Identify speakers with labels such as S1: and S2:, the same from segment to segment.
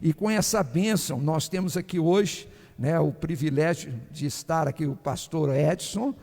S1: E com essa bênção, nós temos aqui hoje, né, o privilégio de estar aqui o pastor Edson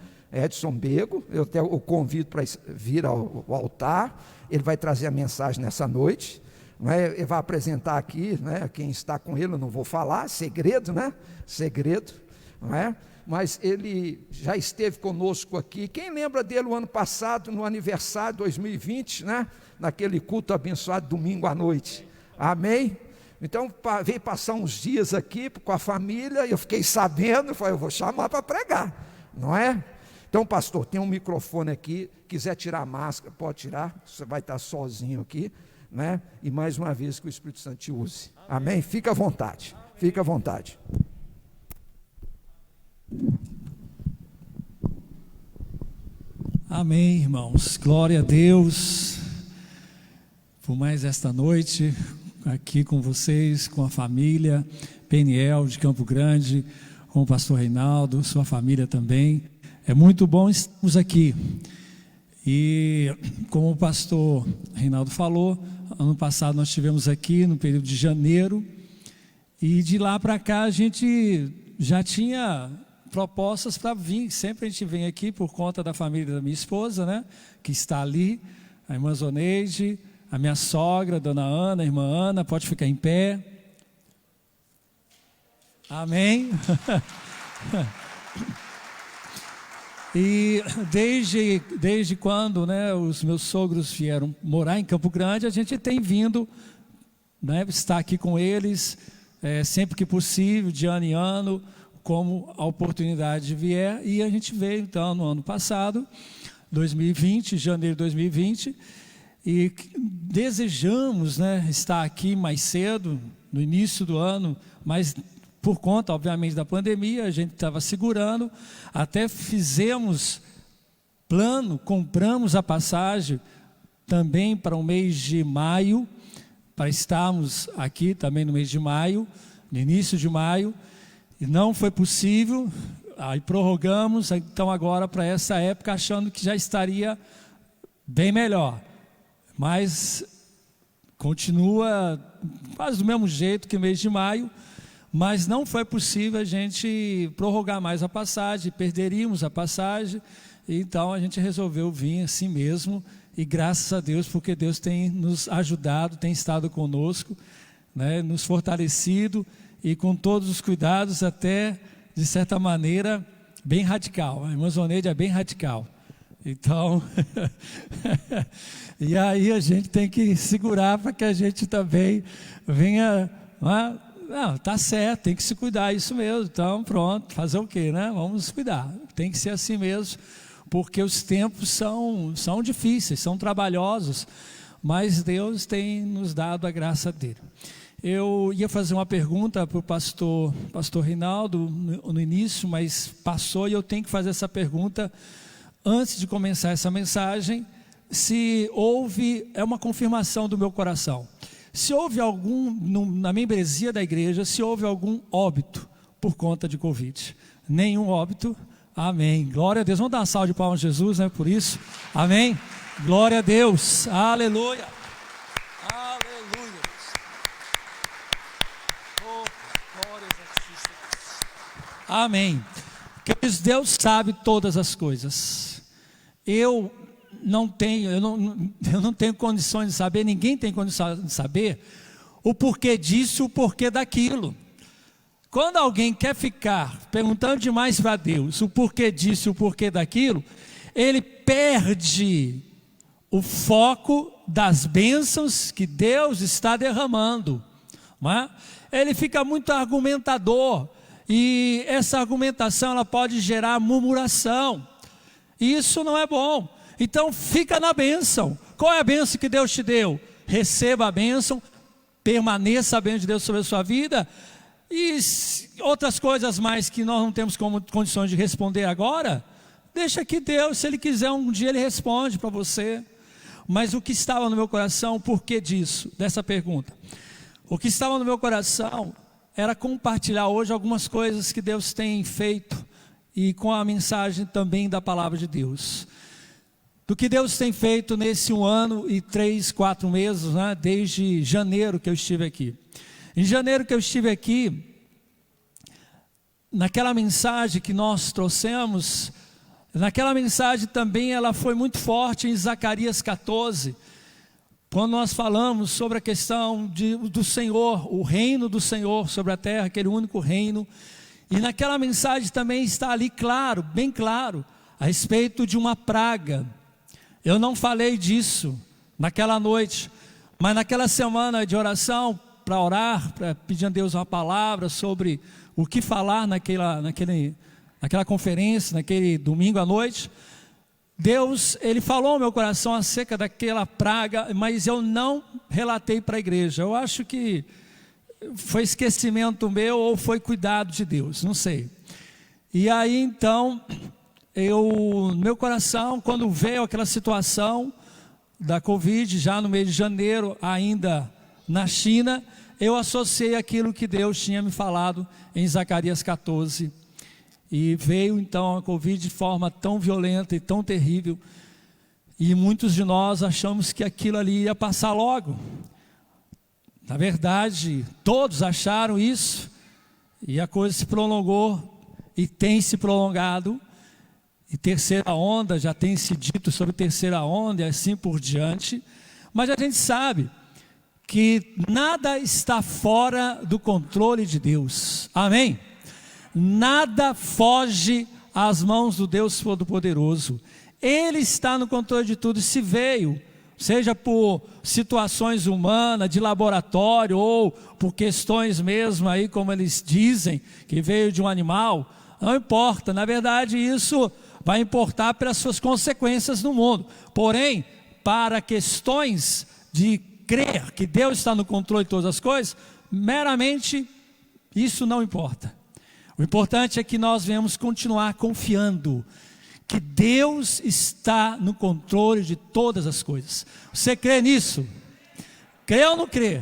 S1: Bego. Eu até o convido para vir ao altar. Ele vai trazer a mensagem nessa noite, né? Ele vai apresentar aqui, né, quem está com ele. Eu não vou falar, segredo, né? Segredo, não é? Mas ele já esteve conosco aqui. Quem lembra dele o ano passado, no aniversário 2020, né? Naquele culto abençoado domingo à noite? Amém? Então veio passar uns dias aqui com a família, e eu fiquei sabendo, falei, eu vou chamar para pregar, não é? Então, pastor, tem um microfone aqui, quiser tirar a máscara, pode tirar, você vai estar sozinho aqui, né? E mais uma vez que o Espírito Santo te use. Amém? Fica à vontade, fica à vontade.
S2: Amém, irmãos. Glória a Deus por mais esta noite aqui com vocês, com a família Peniel de Campo Grande, com o pastor Reinaldo, sua família também. É muito bom estarmos aqui. E como o pastor Reinaldo falou, ano passado nós estivemos aqui no período de janeiro, e de lá para cá a gente já tinha propostas para vir. Sempre a gente vem aqui por conta da família da minha esposa, né, que está ali, a irmã Zoneide, a minha sogra, a dona Ana, a irmã Ana, pode ficar em pé. Amém. E desde quando, né, os meus sogros vieram morar em Campo Grande, a gente tem vindo, né, estar aqui com eles, sempre que possível, de ano em ano, como a oportunidade vier. E a gente veio então no ano passado, 2020, janeiro de 2020, e desejamos, né, estar aqui mais cedo, no início do ano, mas por conta, obviamente, da pandemia, a gente estava segurando, até fizemos plano, compramos a passagem também para o mês de maio, para estarmos aqui também no mês de maio, no início de maio, e não foi possível, aí prorrogamos, então agora para essa época, achando que já estaria bem melhor, mas continua quase do mesmo jeito que o mês de maio, mas não foi possível a gente prorrogar mais a passagem, perderíamos a passagem, então a gente resolveu vir assim mesmo, e graças a Deus, porque Deus tem nos ajudado, tem estado conosco, né, nos fortalecido, e com todos os cuidados, até de certa maneira bem radical. A irmã Zoneide é bem radical, então e aí a gente tem que segurar para que a gente também venha, não, tá certo, tem que se cuidar, isso mesmo. Então pronto, fazer o quê, né? Vamos cuidar, tem que ser assim mesmo, porque os tempos são difíceis, são trabalhosos, mas Deus tem nos dado a graça dele. Eu ia fazer uma pergunta para o pastor Reinaldo no início, mas passou, e eu tenho que fazer essa pergunta antes de começar essa mensagem. Se houve, é uma confirmação do meu coração, se houve na membresia da igreja, se houve algum óbito por conta de Covid. Nenhum óbito. Amém. Glória a Deus. Vamos dar uma salva de palmas a Jesus, né, por isso. Amém. Glória a Deus. Aleluia. Aleluia. Oh, glórias a Cristo. Amém. Queridos, Deus sabe todas as coisas. Eu não tenho condições de saber, ninguém tem condições de saber o porquê disso, o porquê daquilo. Quando alguém quer ficar perguntando demais para Deus o porquê disso, o porquê daquilo, ele perde o foco das bênçãos que Deus está derramando, não é? Ele fica muito argumentador, e essa argumentação ela pode gerar murmuração, e isso não é bom. Então fica na bênção. Qual é a bênção que Deus te deu? Receba a bênção, permaneça a bênção de Deus sobre a sua vida, e outras coisas mais que nós não temos condições de responder agora, deixa que Deus, se Ele quiser, um dia Ele responde para você. Mas o que estava no meu coração, por que disso, dessa pergunta? O que estava no meu coração era compartilhar hoje algumas coisas que Deus tem feito, e com a mensagem também da palavra de Deus, do que Deus tem feito nesse 1 ano e 3, 4 meses, né, desde janeiro que eu estive aqui. Em janeiro que eu estive aqui, naquela mensagem que nós trouxemos, naquela mensagem também ela foi muito forte em Zacarias 14, quando nós falamos sobre a questão do Senhor, o reino do Senhor sobre a terra, aquele único reino. E naquela mensagem também está ali claro, bem claro, a respeito de uma praga. Eu não falei disso naquela noite, mas naquela semana de oração, para orar, para pedir a Deus uma palavra sobre o que falar naquela conferência, naquele domingo à noite, Deus, Ele falou ao meu coração acerca daquela praga, mas eu não relatei para a igreja. Eu acho que foi esquecimento meu ou foi cuidado de Deus, não sei. E aí então, no meu coração, quando veio aquela situação da Covid, já no mês de janeiro, ainda na China, eu associei aquilo que Deus tinha me falado em Zacarias 14. E veio então a Covid de forma tão violenta e tão terrível. E muitos de nós achamos que aquilo ali ia passar logo. Na verdade, todos acharam isso. E a coisa se prolongou e tem se prolongado. E terceira onda, já tem se dito sobre terceira onda e assim por diante. Mas a gente sabe que nada está fora do controle de Deus. Amém? Nada foge às mãos do Deus Todo-Poderoso. Ele está no controle de tudo. E se veio, seja por situações humanas, de laboratório, ou por questões mesmo aí, como eles dizem, que veio de um animal, não importa. Na verdade, isso vai importar pelas suas consequências no mundo. Porém, para questões de crer que Deus está no controle de todas as coisas, meramente isso não importa. O importante é que nós venhamos continuar confiando que Deus está no controle de todas as coisas. Você crê nisso? Crê ou não crê?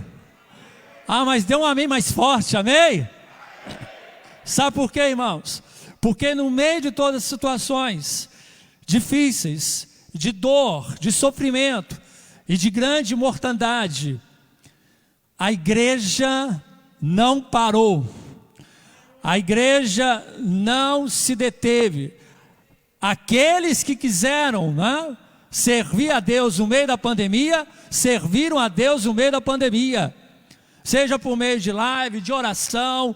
S2: Ah, mas dê um amém mais forte, amém? Sabe por quê, irmãos? Porque no meio de todas as situações difíceis, de dor, de sofrimento e de grande mortandade, a igreja não parou. A igreja não se deteve. Aqueles que quiseram, né, servir a Deus no meio da pandemia, serviram a Deus no meio da pandemia. Seja por meio de live, de oração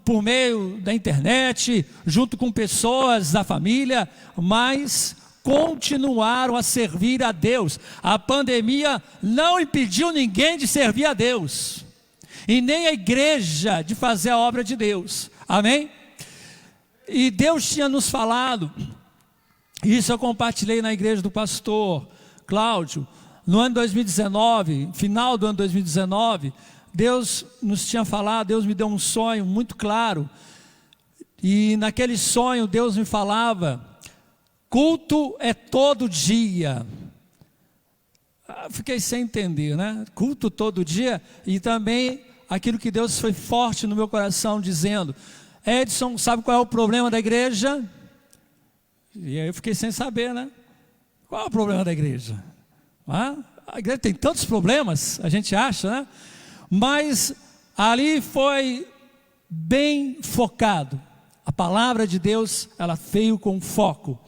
S2: por meio da internet, junto com pessoas da família, mas continuaram a servir a Deus. A pandemia não impediu ninguém de servir a Deus. E nem a igreja de fazer a obra de Deus, amém? E Deus tinha nos falado, isso eu compartilhei na igreja do pastor Cláudio, no ano 2019, final do ano 2019, Deus nos tinha falado, Deus me deu um sonho muito claro, e naquele sonho Deus me falava, culto é todo dia. Fiquei sem entender, né? Culto todo dia, e também aquilo que Deus foi forte no meu coração, dizendo, Edson, sabe qual é o problema da igreja? E aí eu fiquei sem saber, né? Qual é o problema da igreja? A igreja tem tantos problemas, a gente acha, né? Mas ali foi bem focado. A palavra de Deus, ela veio com foco.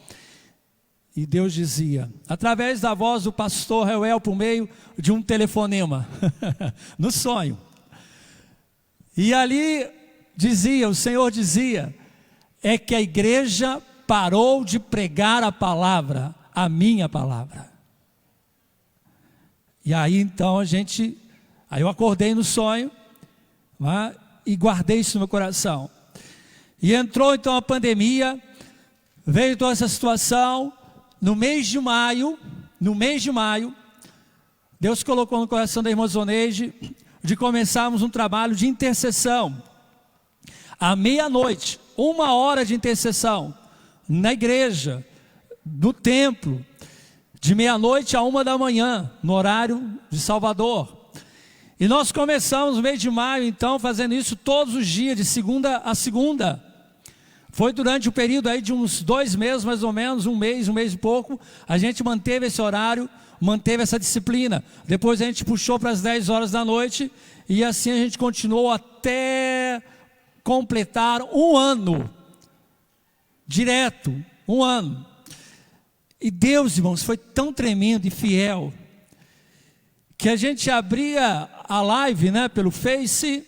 S2: E Deus dizia, através da voz do pastor Reuel, por meio de um telefonema, no sonho. E ali dizia, o Senhor dizia, é que a igreja parou de pregar a palavra, a minha palavra. E aí então aí eu acordei no sonho, e guardei isso no meu coração. E entrou então a pandemia, veio toda essa situação, no mês de maio, Deus colocou no coração da irmã Zoneide, de começarmos um trabalho de intercessão, à meia-noite, 1 hora de intercessão, na igreja, no templo, de meia-noite a 1 da manhã, no horário de Salvador. E nós começamos no mês de maio, então, fazendo isso todos os dias, de segunda a segunda. Foi durante o período aí de uns 2 meses, mais ou menos, um mês e pouco, a gente manteve esse horário, manteve essa disciplina. Depois a gente puxou para as 10 horas da noite, e assim a gente continuou até completar 1 ano, direto, 1 ano. E Deus, irmãos, foi tão tremendo e fiel, que a gente abria a live, né, pelo Face,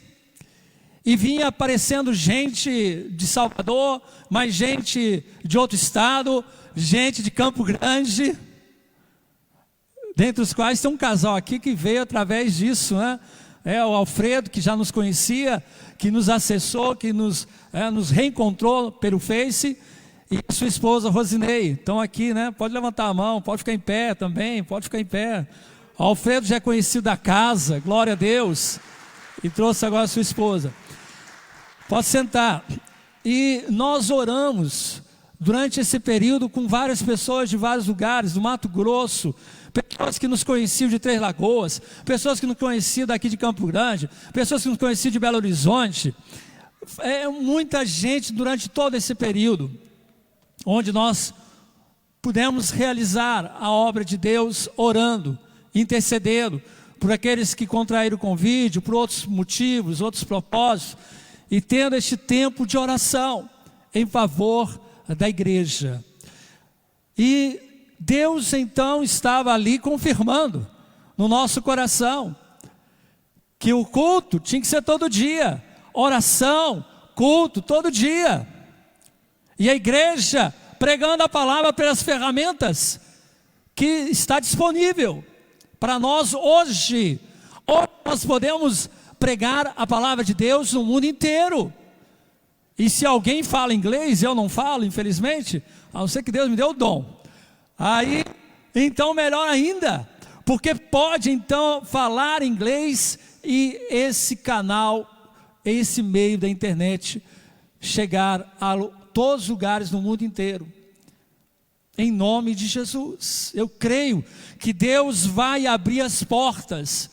S2: e vinha aparecendo gente de Salvador, mais gente de outro estado, gente de Campo Grande, dentre os quais tem um casal aqui que veio através disso, né? O Alfredo, que já nos conhecia, que nos acessou, que nos reencontrou pelo Face, e a sua esposa Rosinei, estão aqui, né? Pode levantar a mão, pode ficar em pé também, pode ficar em pé. O Alfredo já é conhecido da casa, glória a Deus, e trouxe agora a sua esposa. Pode sentar. E nós oramos durante esse período com várias pessoas de vários lugares, do Mato Grosso, pessoas que nos conheciam de Três Lagoas, pessoas que nos conheciam daqui de Campo Grande, pessoas que nos conheciam de Belo Horizonte, muita gente durante todo esse período, onde nós pudemos realizar a obra de Deus orando, intercedendo por aqueles que contraíram o convite, por outros motivos, outros propósitos, e tendo este tempo de oração em favor da igreja. E Deus então estava ali confirmando no nosso coração que o culto tinha que ser todo dia, oração, culto todo dia, e a igreja pregando a palavra pelas ferramentas que está disponível para nós hoje. Hoje nós podemos pregar a palavra de Deus no mundo inteiro. E se alguém fala inglês, eu não falo, infelizmente, a não ser que Deus me deu o dom. Aí, então melhor ainda, porque pode então falar inglês e esse canal, esse meio da internet, chegar a todos os lugares no mundo inteiro. Em nome de Jesus, eu creio que Deus vai abrir as portas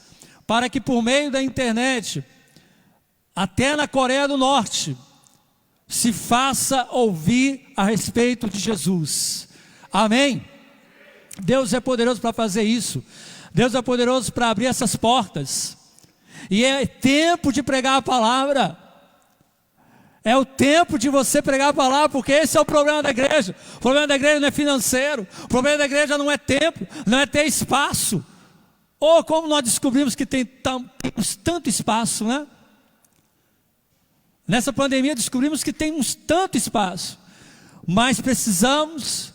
S2: para que por meio da internet, até na Coreia do Norte, se faça ouvir a respeito de Jesus. Amém? Deus é poderoso para fazer isso. Deus é poderoso para abrir essas portas. E é tempo de pregar a palavra. É o tempo de você pregar a palavra, porque esse é o problema da igreja. O problema da igreja não é financeiro. O problema da igreja não é tempo, não é ter espaço. Ou como nós descobrimos que temos tanto espaço, né? Nessa pandemia descobrimos que temos tanto espaço, mas precisamos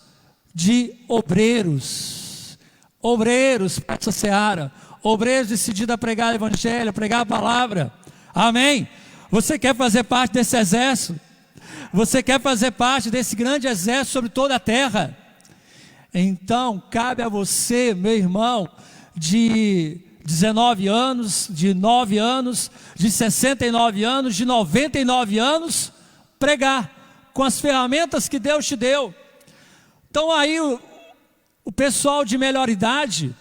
S2: de obreiros para essa seara, obreiros decididos a pregar o evangelho, a pregar a palavra. Amém? Você quer fazer parte desse exército? Você quer fazer parte desse grande exército sobre toda a terra? Então cabe a você, meu irmão, de 19 anos, de 9 anos, de 69 anos, de 99 anos, pregar com as ferramentas que Deus te deu. Então aí o pessoal de melhor idade,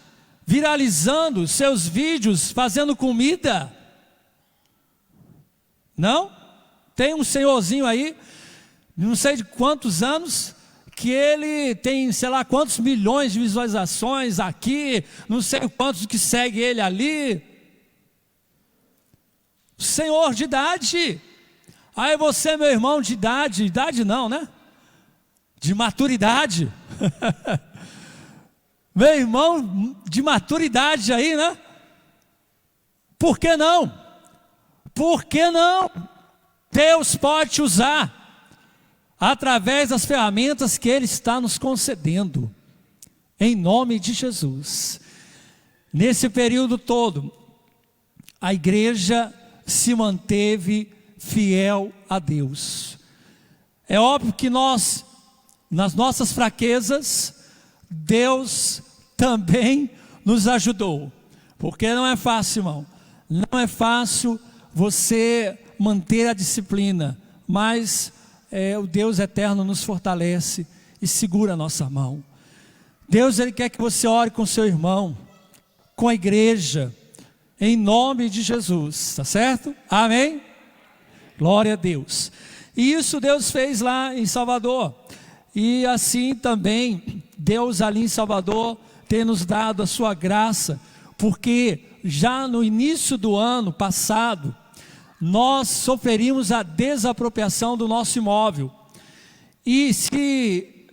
S2: viralizando seus vídeos, fazendo comida. Não? Tem um senhorzinho aí, não sei de quantos anos, que ele tem, sei lá, quantos milhões de visualizações aqui, não sei quantos que segue ele ali. Senhor de idade. Aí você, meu irmão, de idade não, né? De maturidade. Meu irmão de maturidade aí, né? Por que não? Por que não? Deus pode te usar através das ferramentas que Ele está nos concedendo, em nome de Jesus. Nesse período todo, a igreja se manteve fiel a Deus. É óbvio que nós, nas nossas fraquezas, Deus também nos ajudou, porque não é fácil, irmão, não é fácil você manter a disciplina, mas o Deus eterno nos fortalece e segura a nossa mão. Deus, Ele quer que você ore com seu irmão, com a igreja, em nome de Jesus, tá certo? Amém? Glória a Deus. E isso Deus fez lá em Salvador, e assim também Deus ali em Salvador ter nos dado a sua graça, porque já no início do ano passado, nós sofreríamos a desapropriação do nosso imóvel. E se,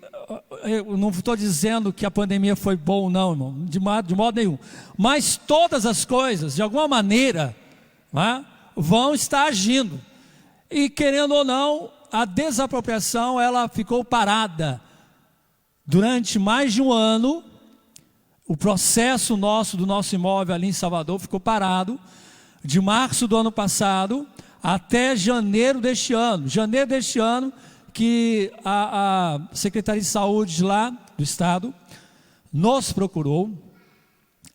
S2: eu não estou dizendo que a pandemia foi boa ou não, irmão, de modo nenhum, mas todas as coisas, de alguma maneira, né, vão estar agindo, e querendo ou não, a desapropriação, ela ficou parada, durante mais de um ano. O processo do nosso imóvel ali em Salvador ficou parado, de março do ano passado, até janeiro deste ano, que a Secretaria de Saúde de lá, do Estado, nos procurou,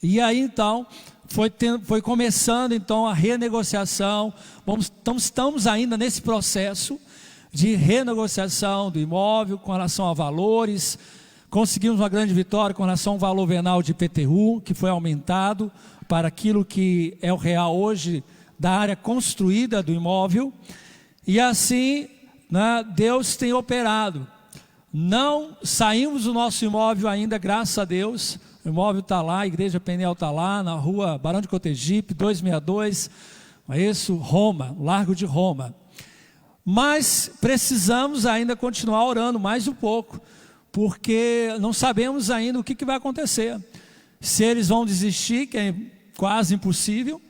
S2: e aí então, foi começando então a renegociação. Então estamos ainda nesse processo de renegociação do imóvel, com relação a valores. Conseguimos uma grande vitória com relação ao valor venal de IPTU, que foi aumentado para aquilo que é o real hoje da área construída do imóvel, e assim, né, Deus tem operado. Não saímos do nosso imóvel ainda, graças a Deus. O imóvel está lá, a Igreja Peniel está lá, na rua Barão de Cotegipe, 262, é isso, Roma, Largo de Roma. Mas precisamos ainda continuar orando mais um pouco, porque não sabemos ainda o que vai acontecer. Se eles vão desistir, que é quase impossível,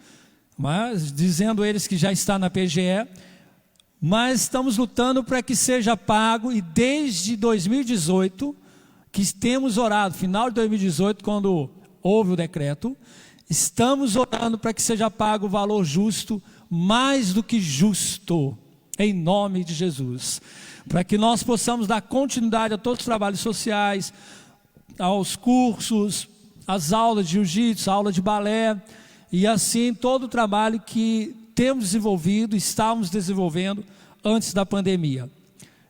S2: mas dizendo eles que já está na PGE, mas estamos lutando para que seja pago, e desde 2018, que temos orado, final de 2018, quando houve o decreto, estamos orando para que seja pago o valor justo, mais do que justo, em nome de Jesus, para que nós possamos dar continuidade a todos os trabalhos sociais, aos cursos, às aulas de jiu-jitsu, aula de balé, e assim todo o trabalho que temos desenvolvido, estávamos desenvolvendo antes da pandemia.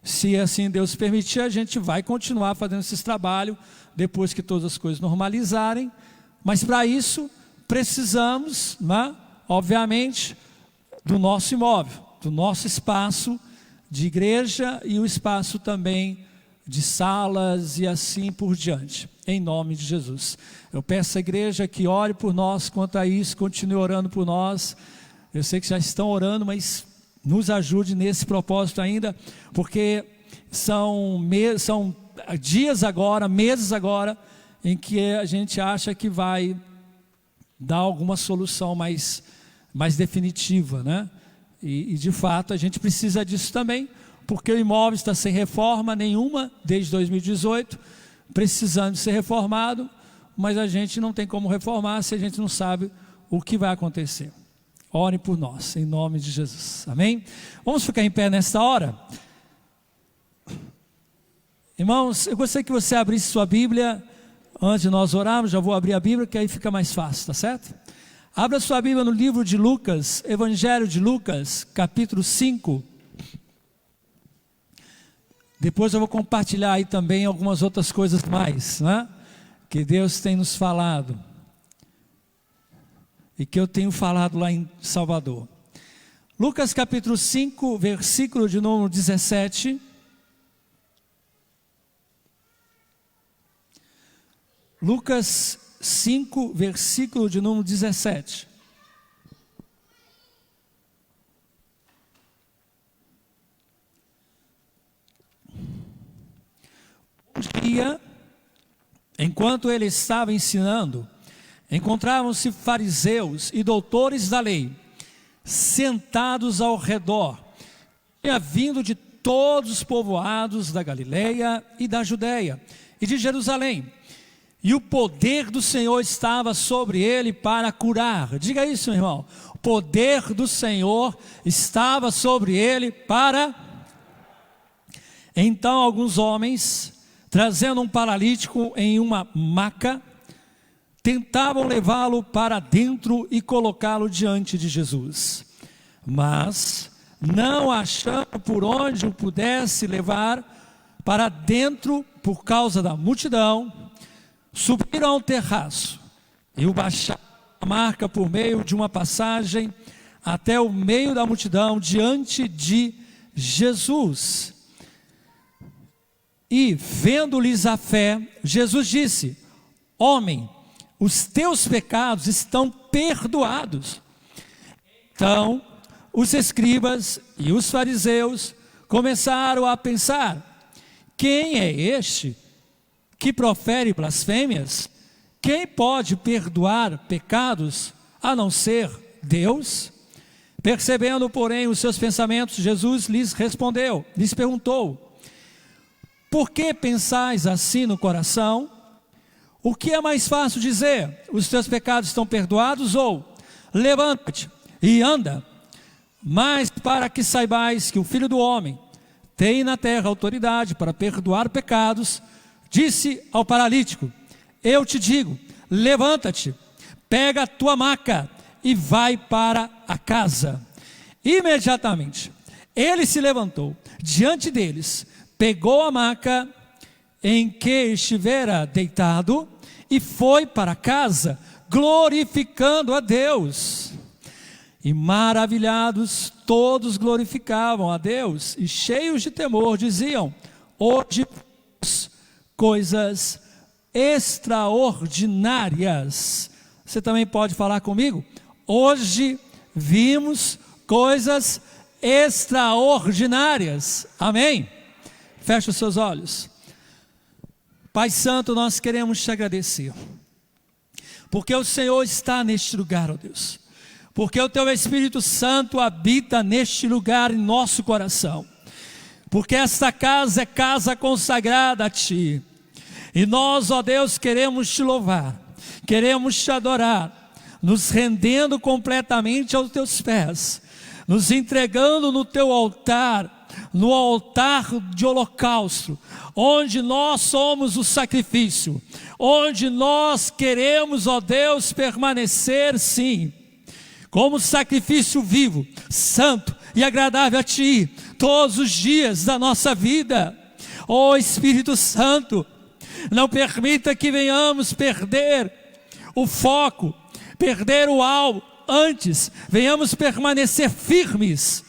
S2: Se assim Deus permitir, a gente vai continuar fazendo esse trabalho depois que todas as coisas normalizarem, mas para isso precisamos, né, obviamente, do nosso imóvel, do nosso espaço de igreja e o espaço também de salas e assim por diante, em nome de Jesus. Eu peço à igreja que ore por nós quanto a isso, continue orando por nós. Eu sei que já estão orando, mas nos ajude nesse propósito ainda, porque são dias agora, meses agora, em que a gente acha que vai dar alguma solução mais definitiva, né? E de fato a gente precisa disso também, porque o imóvel está sem reforma nenhuma desde 2018, precisando ser reformado, mas a gente não tem como reformar se a gente não sabe o que vai acontecer. Ore por nós, em nome de Jesus, amém? Vamos ficar em pé nesta hora? Irmãos, eu gostaria que você abrisse sua Bíblia, antes de nós orarmos. Já vou abrir a Bíblia, que aí fica mais fácil, tá certo? Abra sua Bíblia no livro de Lucas, Evangelho de Lucas, capítulo 5. Depois eu vou compartilhar aí também algumas outras coisas mais, né, que Deus tem nos falado, e que eu tenho falado lá em Salvador. Lucas capítulo 5, versículo de número 17. Lucas 5, versículo de número 17. Um dia, enquanto ele estava ensinando, encontravam-se fariseus e doutores da lei, sentados ao redor. Tinha vindo de todos os povoados da Galileia e da Judeia e de Jerusalém. E o poder do Senhor estava sobre ele para curar. Diga isso, meu irmão. O poder do Senhor estava sobre ele para... Então alguns homens, trazendo um paralítico em uma maca, tentavam levá-lo para dentro e colocá-lo diante de Jesus. Mas, não achando por onde o pudesse levar para dentro por causa da multidão, subiram ao terraço e o baixaram a marca por meio de uma passagem até o meio da multidão diante de Jesus. E vendo-lhes a fé, Jesus disse: homem, os teus pecados estão perdoados. Então, os escribas e os fariseus começaram a pensar: quem é este que profere blasfêmias? Quem pode perdoar pecados a não ser Deus? Percebendo, porém, os seus pensamentos, Jesus lhes perguntou: por que pensais assim no coração? O que é mais fácil dizer: os teus pecados estão perdoados, ou levanta-te e anda? Mas para que saibais que o Filho do Homem tem na terra autoridade para perdoar pecados, disse ao paralítico: eu te digo, levanta-te, pega a tua maca e vai para a casa. Imediatamente ele se levantou diante deles, pegou a maca em que estivera deitado e foi para casa, glorificando a Deus. E maravilhados, todos glorificavam a Deus, e cheios de temor diziam: hoje coisas extraordinárias. Você também pode falar comigo? Hoje vimos coisas extraordinárias. Amém? Feche os seus olhos. Pai Santo, nós queremos te agradecer, porque o Senhor está neste lugar, ó Deus, porque o teu Espírito Santo habita neste lugar em nosso coração, porque esta casa é casa consagrada a ti, e nós, ó Deus, queremos te louvar, queremos te adorar, nos rendendo completamente aos teus pés, nos entregando no teu altar, no altar de holocausto, onde nós somos o sacrifício, onde nós queremos, ó Deus, permanecer sim, como sacrifício vivo, santo e agradável a ti, todos os dias da nossa vida. Ó Espírito Santo, não permita que venhamos perder o foco, perder o alvo, antes venhamos permanecer firmes,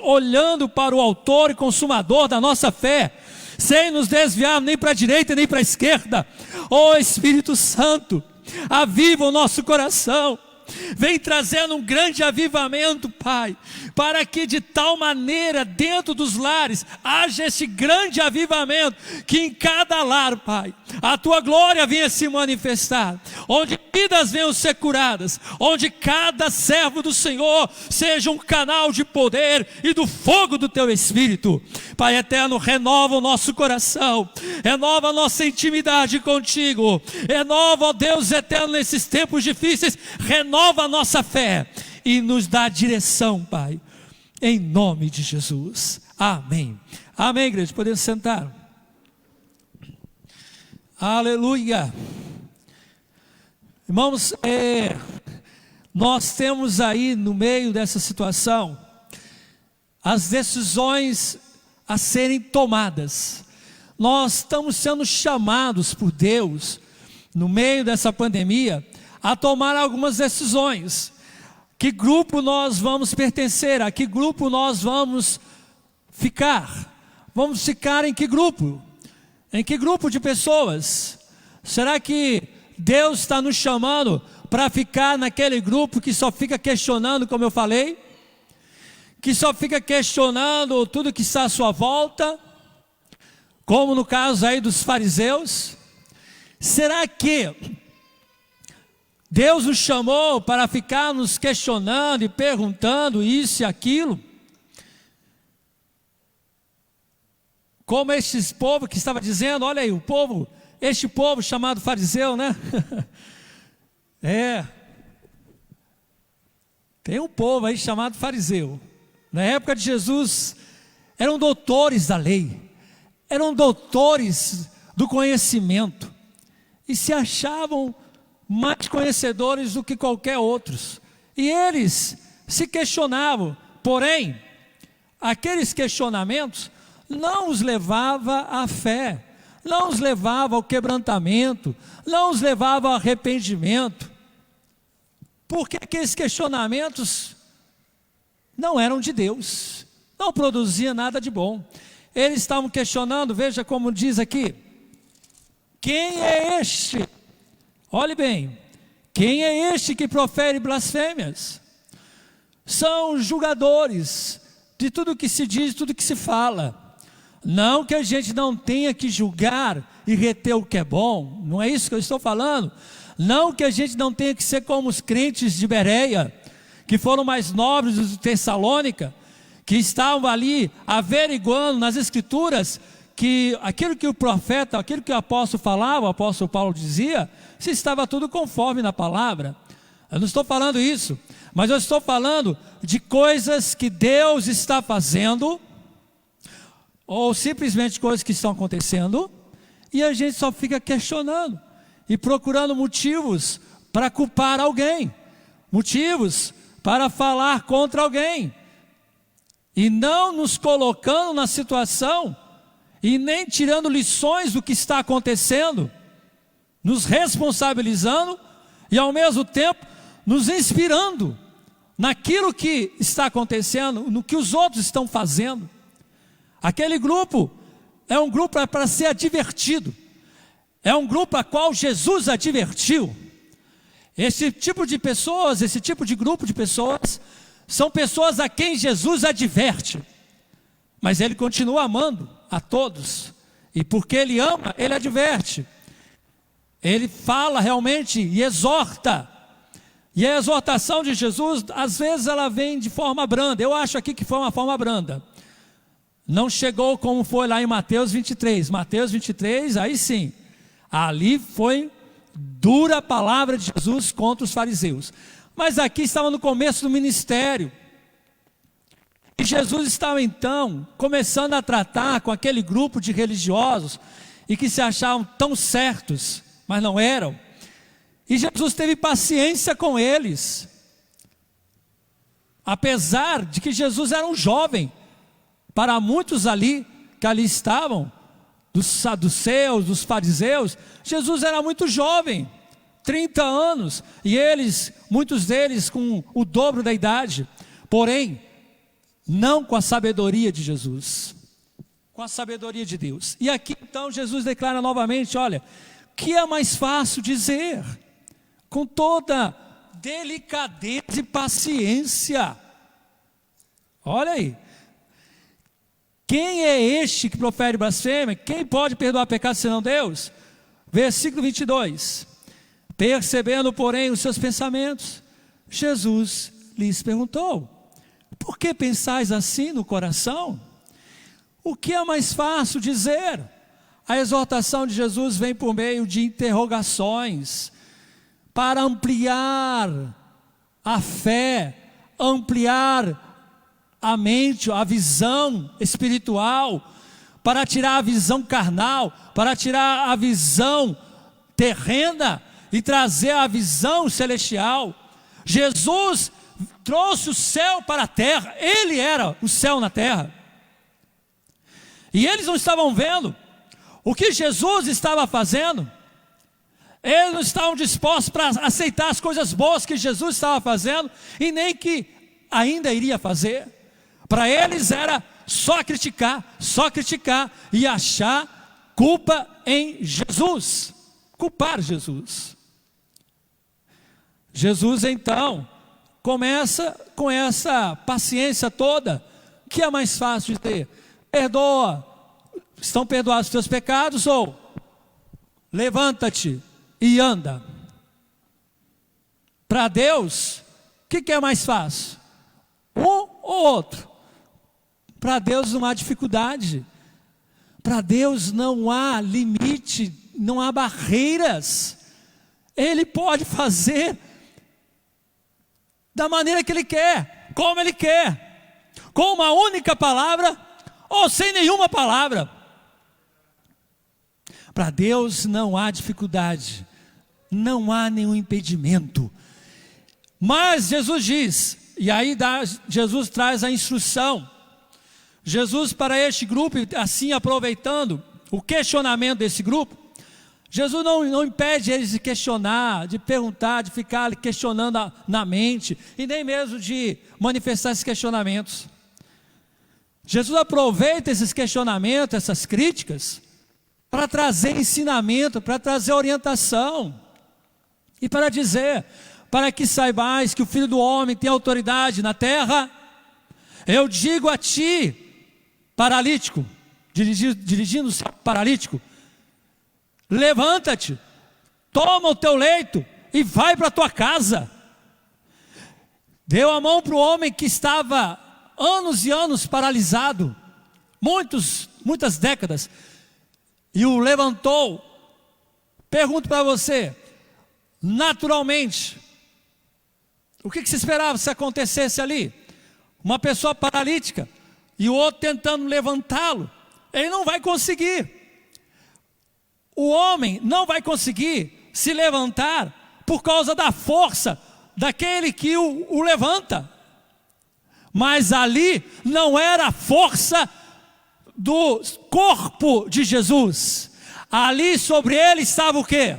S2: olhando para o autor e consumador da nossa fé, sem nos desviar nem para a direita nem para a esquerda. Ó Espírito Santo, aviva o nosso coração, vem trazendo um grande avivamento, Pai, para que de tal maneira dentro dos lares haja esse grande avivamento, que em cada lar, Pai, a tua glória venha se manifestar, onde vidas venham ser curadas, onde cada servo do Senhor seja um canal de poder e do fogo do teu Espírito. Pai eterno, renova o nosso coração, renova a nossa intimidade contigo, renova, ó Deus eterno, nesses tempos difíceis, renova a nossa fé e nos dá direção, Pai, em nome de Jesus. Amém. Amém, igreja, podemos sentar. Aleluia. Irmãos, nós temos aí no meio dessa situação as decisões a serem tomadas. Nós estamos sendo chamados por Deus no meio dessa pandemia a tomar algumas decisões. Que grupo nós vamos pertencer? A que grupo nós vamos ficar? Vamos ficar em que grupo? Em que grupo de pessoas? Será que Deus está nos chamando para ficar naquele grupo que só fica questionando, como eu falei? Que só fica questionando tudo que está à sua volta? Como no caso aí dos fariseus? Será que Deus nos chamou para ficar nos questionando e perguntando isso e aquilo? Como este povo que estava dizendo, olha aí, este povo chamado fariseu, né? Tem um povo aí chamado fariseu. Na época de Jesus, eram doutores da lei, eram doutores do conhecimento, e se achavam mais conhecedores do que qualquer outros, e eles se questionavam, porém, aqueles questionamentos não os levava à fé, não os levava ao quebrantamento, não os levava ao arrependimento, porque aqueles questionamentos não eram de Deus, não produzia nada de bom. Eles estavam questionando, veja como diz aqui, Quem é este? Olhe bem, quem é este que profere blasfêmias? São julgadores de tudo que se diz, tudo que se fala. Não que a gente não tenha que julgar e reter o que é bom, não é isso que eu estou falando. Não que a gente não tenha que ser como os crentes de Bereia, que foram mais nobres de Tessalônica, que estavam ali averiguando nas escrituras que aquilo que o profeta, aquilo que o apóstolo falava, o apóstolo Paulo dizia, se estava tudo conforme na palavra. Eu não estou falando isso, mas eu estou falando de coisas que Deus está fazendo, ou simplesmente coisas que estão acontecendo, e a gente só fica questionando e procurando motivos para culpar alguém, motivos para falar contra alguém, e não nos colocando na situação, e nem tirando lições do que está acontecendo, nos responsabilizando, e ao mesmo tempo nos inspirando naquilo que está acontecendo, no que os outros estão fazendo. Aquele grupo é um grupo para ser advertido, é um grupo a qual Jesus advertiu. Esse tipo de pessoas, esse tipo de grupo de pessoas, são pessoas a quem Jesus adverte, mas Ele continua amando a todos, e porque Ele ama, Ele adverte, Ele fala realmente e exorta. E a exortação de Jesus, às vezes ela vem de forma branda. Eu acho aqui que foi uma forma branda. Não chegou como foi lá em Mateus 23. Mateus 23, aí sim, ali foi dura a palavra de Jesus contra os fariseus. Mas aqui estava no começo do ministério. E Jesus estava então começando a tratar com aquele grupo de religiosos e que se achavam tão certos, mas não eram. E Jesus teve paciência com eles, apesar de que Jesus era um jovem. Para muitos ali, que ali estavam, dos saduceus, dos fariseus, Jesus era muito jovem, 30 anos, e eles, muitos deles com o dobro da idade, porém, não com a sabedoria de Jesus, com a sabedoria de Deus. E aqui então Jesus declara novamente, olha, que é mais fácil dizer, com toda delicadeza e paciência, olha aí, quem é este que profere blasfêmia? Quem pode perdoar pecado senão Deus? Versículo 22, percebendo porém os seus pensamentos, Jesus lhes perguntou, por que pensais assim no coração? O que é mais fácil dizer? A exortação de Jesus vem por meio de interrogações, para ampliar a fé, ampliar a mente, a visão espiritual, para tirar a visão carnal, para tirar a visão terrena e trazer a visão celestial. Jesus trouxe o céu para a terra, Ele era o céu na terra, e eles não estavam vendo o que Jesus estava fazendo, eles não estavam dispostos para aceitar as coisas boas que Jesus estava fazendo, e nem que ainda iria fazer. Para eles era só criticar e achar culpa em Jesus, culpar Jesus. Jesus então começa com essa paciência toda, que é mais fácil de ter, perdoa, estão perdoados os teus pecados, ou levanta-te e anda. Para Deus, o que é mais fácil? Um ou outro? Para Deus não há dificuldade, para Deus não há limite, não há barreiras, Ele pode fazer da maneira que Ele quer, como Ele quer, com uma única palavra ou sem nenhuma palavra. Para Deus não há dificuldade, não há nenhum impedimento. Mas Jesus diz, e aí Jesus traz a instrução. Jesus, para este grupo, assim aproveitando o questionamento desse grupo, Jesus não impede eles de questionar, de perguntar, de ficar questionando na mente, e nem mesmo de manifestar esses questionamentos. Jesus aproveita esses questionamentos, essas críticas, para trazer ensinamento, para trazer orientação, e para dizer, para que saibais que o Filho do Homem tem autoridade na terra, eu digo a ti, paralítico, dirigindo-se ao paralítico, levanta-te, toma o teu leito e vai para a tua casa. Deu a mão para o homem que estava anos e anos paralisado, muitas décadas, e o levantou. Pergunto para você, naturalmente, o que se esperava se acontecesse ali? Uma pessoa paralítica e o outro tentando levantá-lo, ele não vai conseguir. O homem não vai conseguir se levantar por causa da força daquele que o levanta. Mas ali não era a força do corpo de Jesus. Ali sobre ele estava o quê?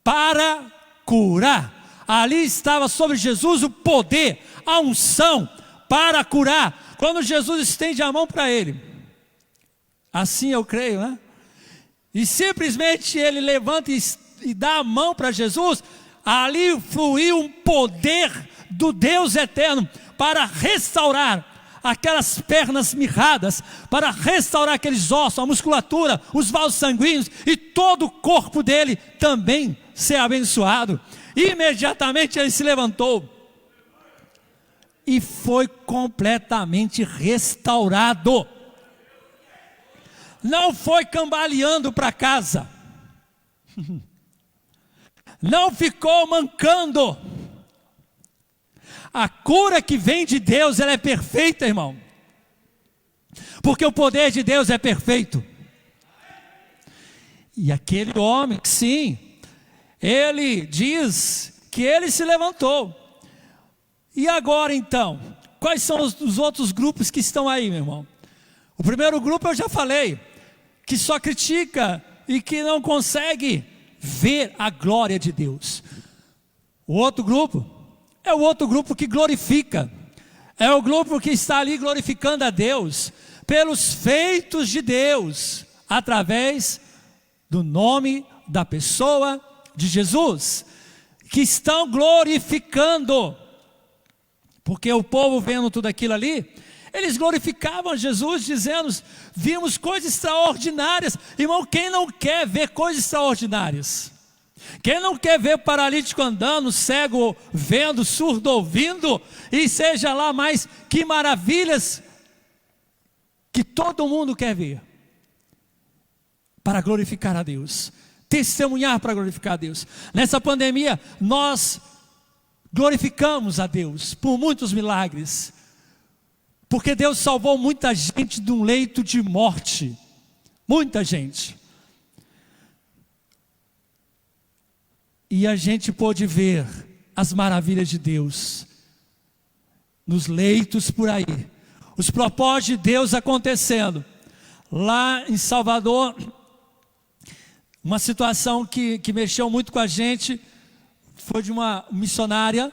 S2: Para curar. Ali estava sobre Jesus o poder, a unção para curar. Quando Jesus estende a mão para ele, assim eu creio, né? E simplesmente ele levanta e dá a mão para Jesus, ali fluiu um poder do Deus eterno para restaurar aquelas pernas mirradas, para restaurar aqueles ossos, a musculatura, os vasos sanguíneos e todo o corpo dele também ser abençoado. Imediatamente ele se levantou e foi completamente restaurado. Não foi cambaleando para casa, não ficou mancando. A cura que vem de Deus, ela é perfeita, irmão, porque o poder de Deus é perfeito. E aquele homem, sim, ele diz que ele se levantou. E agora então, quais são os outros grupos que estão aí, meu irmão? O primeiro grupo eu já falei, que só critica e que não consegue ver a glória de Deus. O outro grupo é o outro grupo que glorifica, é o grupo que está ali glorificando a Deus pelos feitos de Deus, através do nome da pessoa de Jesus, que estão glorificando, porque o povo vendo tudo aquilo ali, eles glorificavam Jesus, dizendo, vimos coisas extraordinárias. Irmão, quem não quer ver coisas extraordinárias? Quem não quer ver paralítico andando, cego vendo, surdo ouvindo, e seja lá mais que maravilhas que todo mundo quer ver, para glorificar a Deus, testemunhar para glorificar a Deus. Nessa pandemia nós glorificamos a Deus por muitos milagres, porque Deus salvou muita gente de um leito de morte, muita gente. E a gente pôde ver as maravilhas de Deus nos leitos por aí, os propósitos de Deus acontecendo. Lá em Salvador, uma situação que mexeu muito com a gente, foi de uma missionária,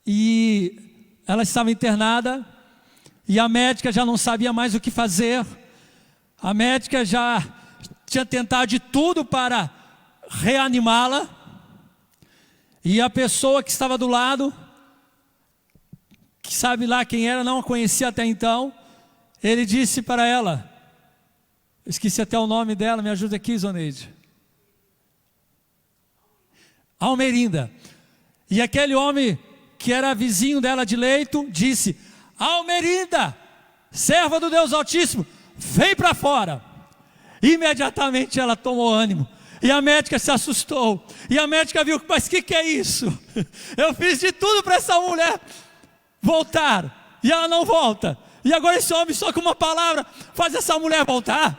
S2: e ela estava internada, e a médica já não sabia mais o que fazer. A médica já tinha tentado de tudo para reanimá-la, e a pessoa que estava do lado, que sabe lá quem era, não a conhecia até então, ele disse para ela, esqueci até o nome dela, me ajuda aqui, Zoneide. Almerinda. E aquele homem que era vizinho dela de leito, disse, Almerinda, serva do Deus Altíssimo, vem para fora. Imediatamente ela tomou ânimo. E a médica se assustou. E a médica viu, mas o que é isso? Eu fiz de tudo para essa mulher voltar, e ela não volta. E agora esse homem só com uma palavra faz essa mulher voltar.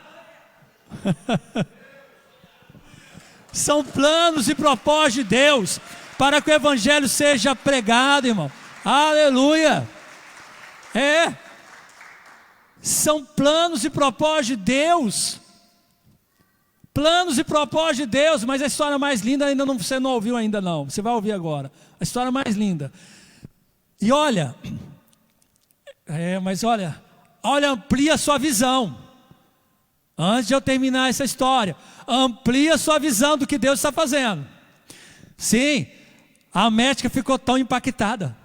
S2: São planos e propósitos de Deus para que o evangelho seja pregado, irmão. Aleluia. São planos e propósitos de Deus. Planos e propósitos de Deus. Mas a história mais linda ainda não, você não ouviu ainda não. Você vai ouvir agora. A história mais linda. E olha, Mas olha, amplia a sua visão. Antes de eu terminar essa história, amplia a sua visão do que Deus está fazendo. Sim, a médica ficou tão impactada.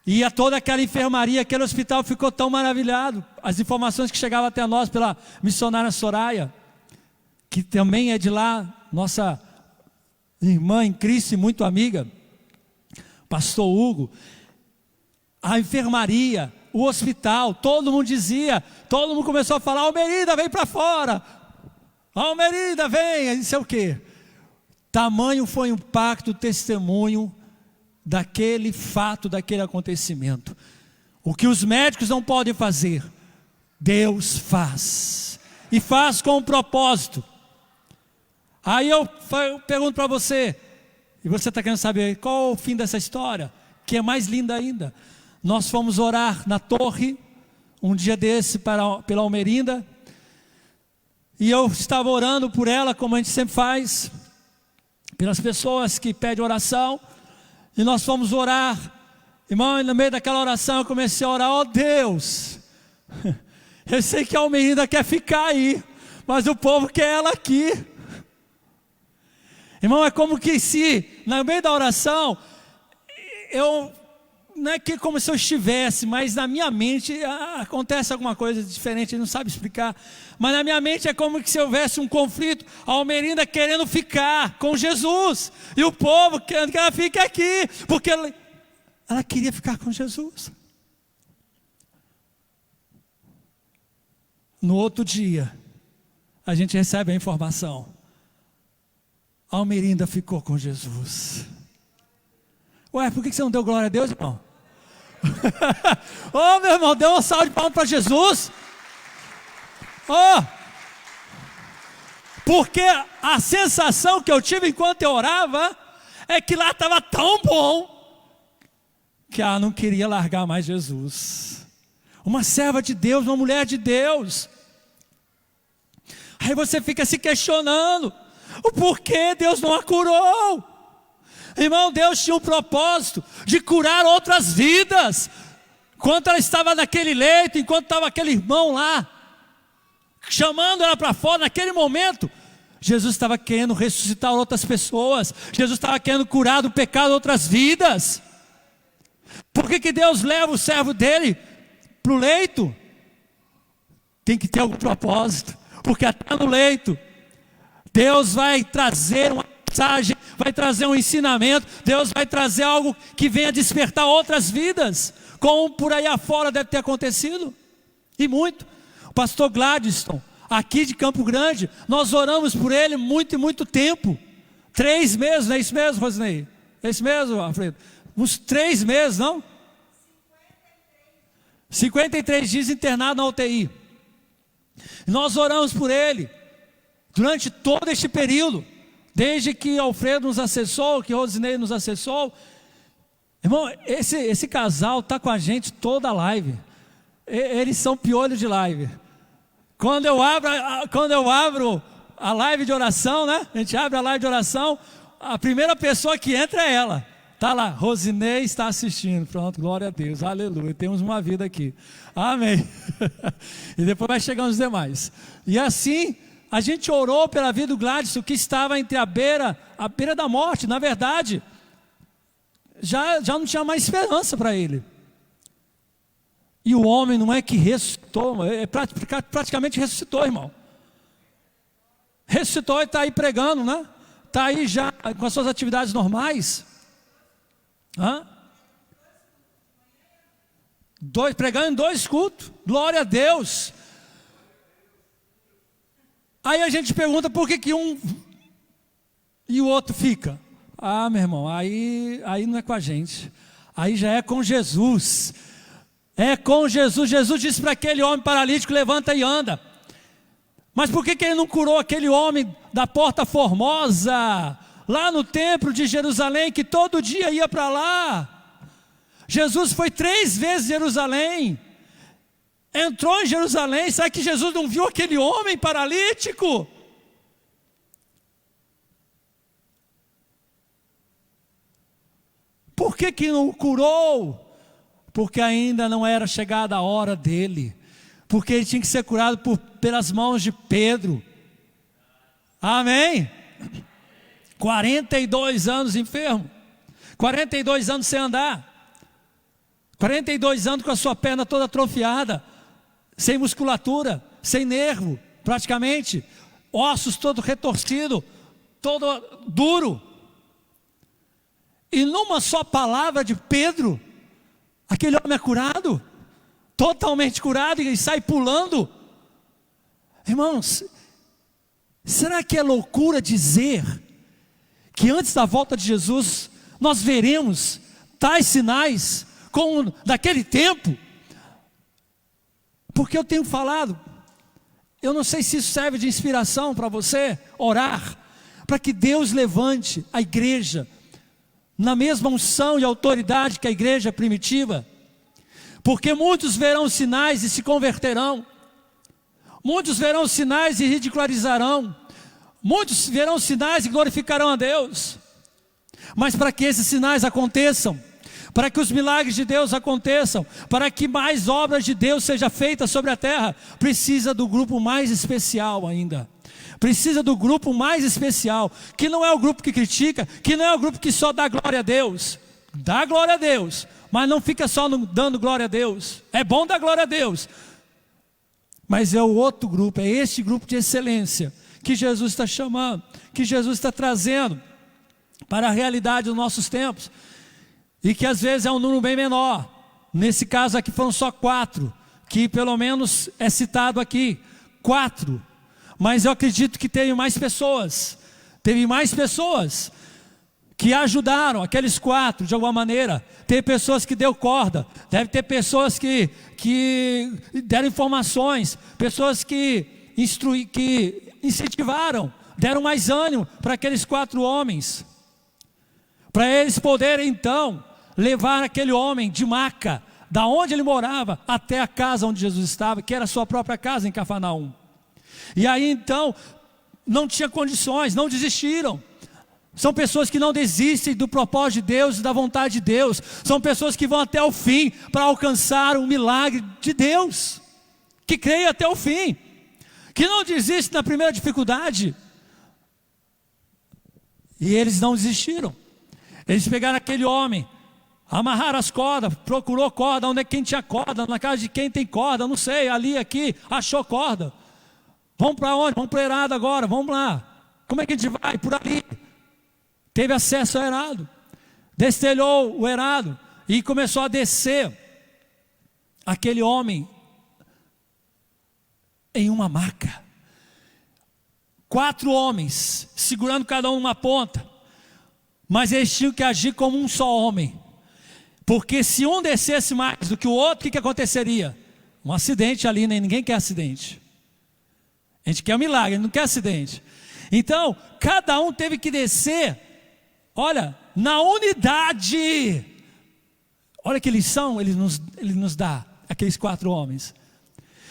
S2: E toda aquela enfermaria, aquele hospital ficou tão maravilhado. As informações que chegavam até nós pela missionária Soraya, que também é de lá, nossa irmã em Cristo e muito amiga, pastor Hugo, a enfermaria, o hospital, todo mundo dizia, todo mundo começou a falar: Almerida, vem para fora, Almerida, vem, não sei o quê. Tamanho foi o impacto, o testemunho daquele fato, daquele acontecimento. O que os médicos não podem fazer, Deus faz, e faz com um propósito. Aí eu pergunto para você, e você está querendo saber qual é o fim dessa história, que é mais linda ainda. Nós fomos orar na torre, um dia desse, pela Almerinda, e eu estava orando por ela, como a gente sempre faz, pelas pessoas que pedem oração, e nós fomos orar, irmão, e no meio daquela oração eu comecei a orar: ó Deus, eu sei que a Almerinda quer ficar aí, mas o povo quer ela aqui. Irmão, é como que se, no meio da oração, não é que como se eu estivesse, mas na minha mente acontece alguma coisa diferente, ele não sabe explicar, mas na minha mente é como que se houvesse um conflito, a Almerinda querendo ficar com Jesus, e o povo querendo que ela fique aqui, porque ela queria ficar com Jesus. No outro dia, a gente recebe a informação: a Almerinda ficou com Jesus. Ué, por que você não deu glória a Deus, irmão? Ô, meu irmão, deu uma salva de palmas para Jesus. Porque a sensação que eu tive enquanto eu orava é que lá estava tão bom que ela não queria largar mais Jesus. Uma serva de Deus, uma mulher de Deus. Aí você fica se questionando: o porquê Deus não a curou? Irmão, Deus tinha um propósito de curar outras vidas. Enquanto ela estava naquele leito, enquanto estava aquele irmão lá, chamando ela para fora, naquele momento, Jesus estava querendo ressuscitar outras pessoas. Jesus estava querendo curar do pecado outras vidas. Por que Deus leva o servo dele para o leito? Tem que ter algum propósito, porque até no leito, Deus vai trazer uma mensagem, vai trazer um ensinamento, Deus vai trazer algo que venha despertar outras vidas, como por aí afora deve ter acontecido, e muito. O pastor Gladstone, aqui de Campo Grande, nós oramos por ele muito e muito tempo, 3 meses, não é isso mesmo, Rosinei? É isso mesmo, Alfredo? Uns 3 meses, não? 53 dias internado na UTI. Nós oramos por ele durante todo este período, desde que Alfredo nos acessou, que Rosinei nos acessou. Irmão, esse casal está com a gente toda a live. Eles são piolhos de live. Quando eu abro a live de oração, né? A gente abre a live de oração, a primeira pessoa que entra é ela. Está lá, Rosinei está assistindo. Pronto, glória a Deus, aleluia. Temos uma vida aqui. Amém. E depois vai chegando os demais. E assim, a gente orou pela vida do Gladstone, que estava entre a beira da morte. Na verdade, já não tinha mais esperança para ele. E o homem não é que ressuscitou, praticamente ressuscitou, irmão. Ressuscitou e está aí pregando, né? Está aí já com as suas atividades normais. Pregando em 2 cultos, glória a Deus. Aí a gente pergunta por que um e o outro fica. Meu irmão, aí não é com a gente, aí já é com Jesus. É com Jesus. Jesus disse para aquele homem paralítico: levanta e anda. Mas por que ele não curou aquele homem da Porta Formosa, lá no templo de Jerusalém, que todo dia ia para lá? Jesus foi 3 vezes em Jerusalém, entrou em Jerusalém. Será que Jesus não viu aquele homem paralítico? Por que não curou? porque ainda não era chegada a hora dele, porque ele tinha que ser curado pelas mãos de Pedro. Amém? 42 anos enfermo, 42 anos sem andar, 42 anos com a sua perna toda atrofiada, sem musculatura, sem nervo, praticamente, ossos todo retorcido, todo duro. E numa só palavra de Pedro, aquele homem é curado, totalmente curado, e sai pulando. Irmãos, será que é loucura dizer que antes da volta de Jesus nós veremos tais sinais como daquele tempo? Porque eu tenho falado, eu não sei se isso serve de inspiração para você orar, para que Deus levante a igreja na mesma unção e autoridade que a igreja primitiva, porque muitos verão sinais e se converterão, muitos verão sinais e ridicularizarão, muitos verão sinais e glorificarão a Deus. Mas para que esses sinais aconteçam, para que os milagres de Deus aconteçam, para que mais obras de Deus sejam feitas sobre a terra, precisa do grupo mais especial ainda. Precisa do grupo mais especial, que não é o grupo que critica, que não é o grupo que só dá glória a Deus. Dá glória a Deus, mas não fica só dando glória a Deus. É bom dar glória a Deus, mas é o outro grupo, é este grupo de excelência que Jesus está chamando, que Jesus está trazendo para a realidade dos nossos tempos, e que às vezes é um número bem menor. Nesse caso aqui foram só 4, que pelo menos é citado aqui, 4, mas eu acredito que teve mais pessoas que ajudaram aqueles 4 de alguma maneira. Teve pessoas que deu corda, deve ter pessoas que deram informações, pessoas que incentivaram, deram mais ânimo para aqueles 4 homens, para eles poderem então levar aquele homem de Maca, da onde ele morava, até a casa onde Jesus estava, que era a sua própria casa em Cafarnaum. E aí então, não tinha condições, não desistiram. São pessoas que não desistem do propósito de Deus e da vontade de Deus. São pessoas que vão até o fim para alcançar o milagre de Deus, que creem até o fim, que não desistem na primeira dificuldade. E eles não desistiram. Eles pegaram aquele homem, amarraram as cordas, procurou corda, onde é quem tinha corda, na casa de quem tem corda, não sei, ali, aqui, achou corda. Vamos para onde? Vamos para o Herado agora, vamos lá. Como é que a gente vai? Por ali. Teve acesso ao Herado, destelhou o Herado e começou a descer aquele homem em uma maca. 4 homens, segurando cada um uma ponta, mas eles tinham que agir como um só homem, porque se um descesse mais do que o outro, o que aconteceria? Um acidente ali, né? Ninguém quer acidente. A gente quer um milagre, não quer acidente. Então, cada um teve que descer, olha, na unidade. Olha que lição ele nos dá, aqueles 4 homens.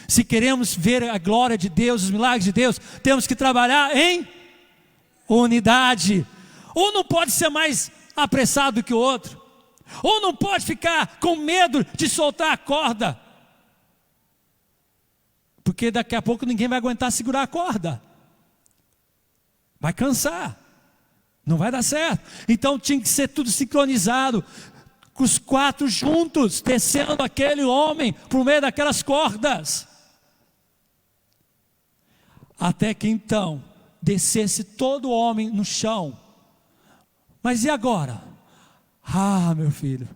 S2: Se queremos ver a glória de Deus, os milagres de Deus, temos que trabalhar em unidade. Um não pode ser mais apressado do que o outro. Um não pode ficar com medo de soltar a corda, porque daqui a pouco ninguém vai aguentar segurar a corda. Vai cansar, não vai dar certo. Então tinha que ser tudo sincronizado, com os 4 juntos, descendo aquele homem por meio daquelas cordas, até que então descesse todo homem no chão. Mas e agora? Ah, meu filho,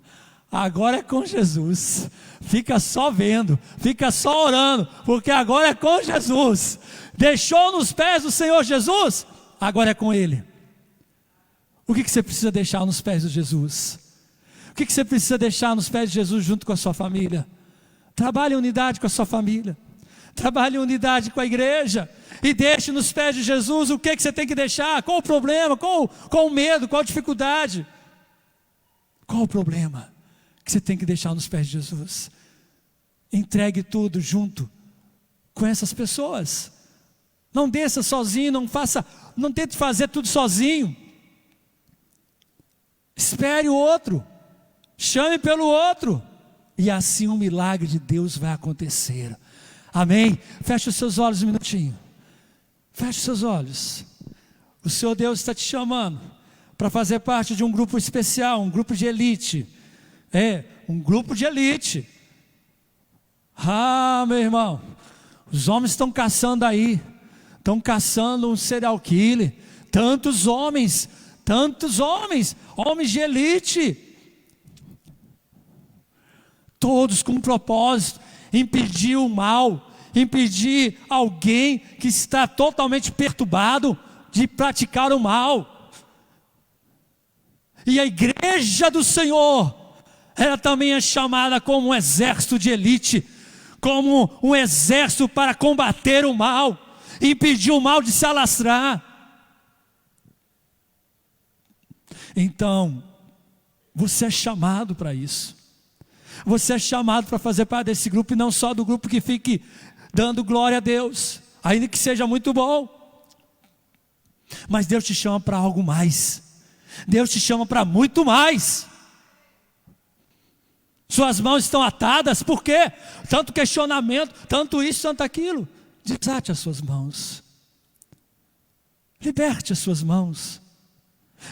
S2: agora é com Jesus. Fica só vendo, fica só orando, porque agora é com Jesus. Deixou nos pés do Senhor Jesus, agora é com Ele. O que você precisa deixar nos pés de Jesus? O que você precisa deixar nos pés de Jesus junto com a sua família? Trabalhe em unidade com a sua família, trabalhe em unidade com a igreja, e deixe nos pés de Jesus o que você tem que deixar. Qual o problema, qual o medo, qual a dificuldade, qual o problema que você tem que deixar nos pés de Jesus? Entregue tudo junto com essas pessoas. Não desça sozinho, não tente fazer tudo sozinho. Espere o outro, chame pelo outro, E assim um milagre de Deus vai acontecer. Amém? Feche os seus olhos um minutinho. Feche os seus olhos. O Senhor Deus está te chamando para fazer parte de um grupo especial, um grupo de elite. Um grupo de elite. Meu irmão, os homens estão caçando aí, estão caçando um serial killer. Tantos homens, homens de elite, todos com um propósito: impedir o mal, impedir alguém que está totalmente perturbado de praticar o mal. E a igreja do Senhor, ela também é chamada como um exército de elite, como um exército para combater o mal, impedir o mal de se alastrar. Então, você é chamado para isso. Você é chamado para fazer parte desse grupo, e não só do grupo que fique dando glória a Deus, ainda que seja muito bom. Mas Deus te chama para algo mais. Deus te chama para muito mais. Suas mãos estão atadas, por quê? Tanto questionamento, tanto isso, tanto aquilo. Desate as suas mãos. Liberte as suas mãos.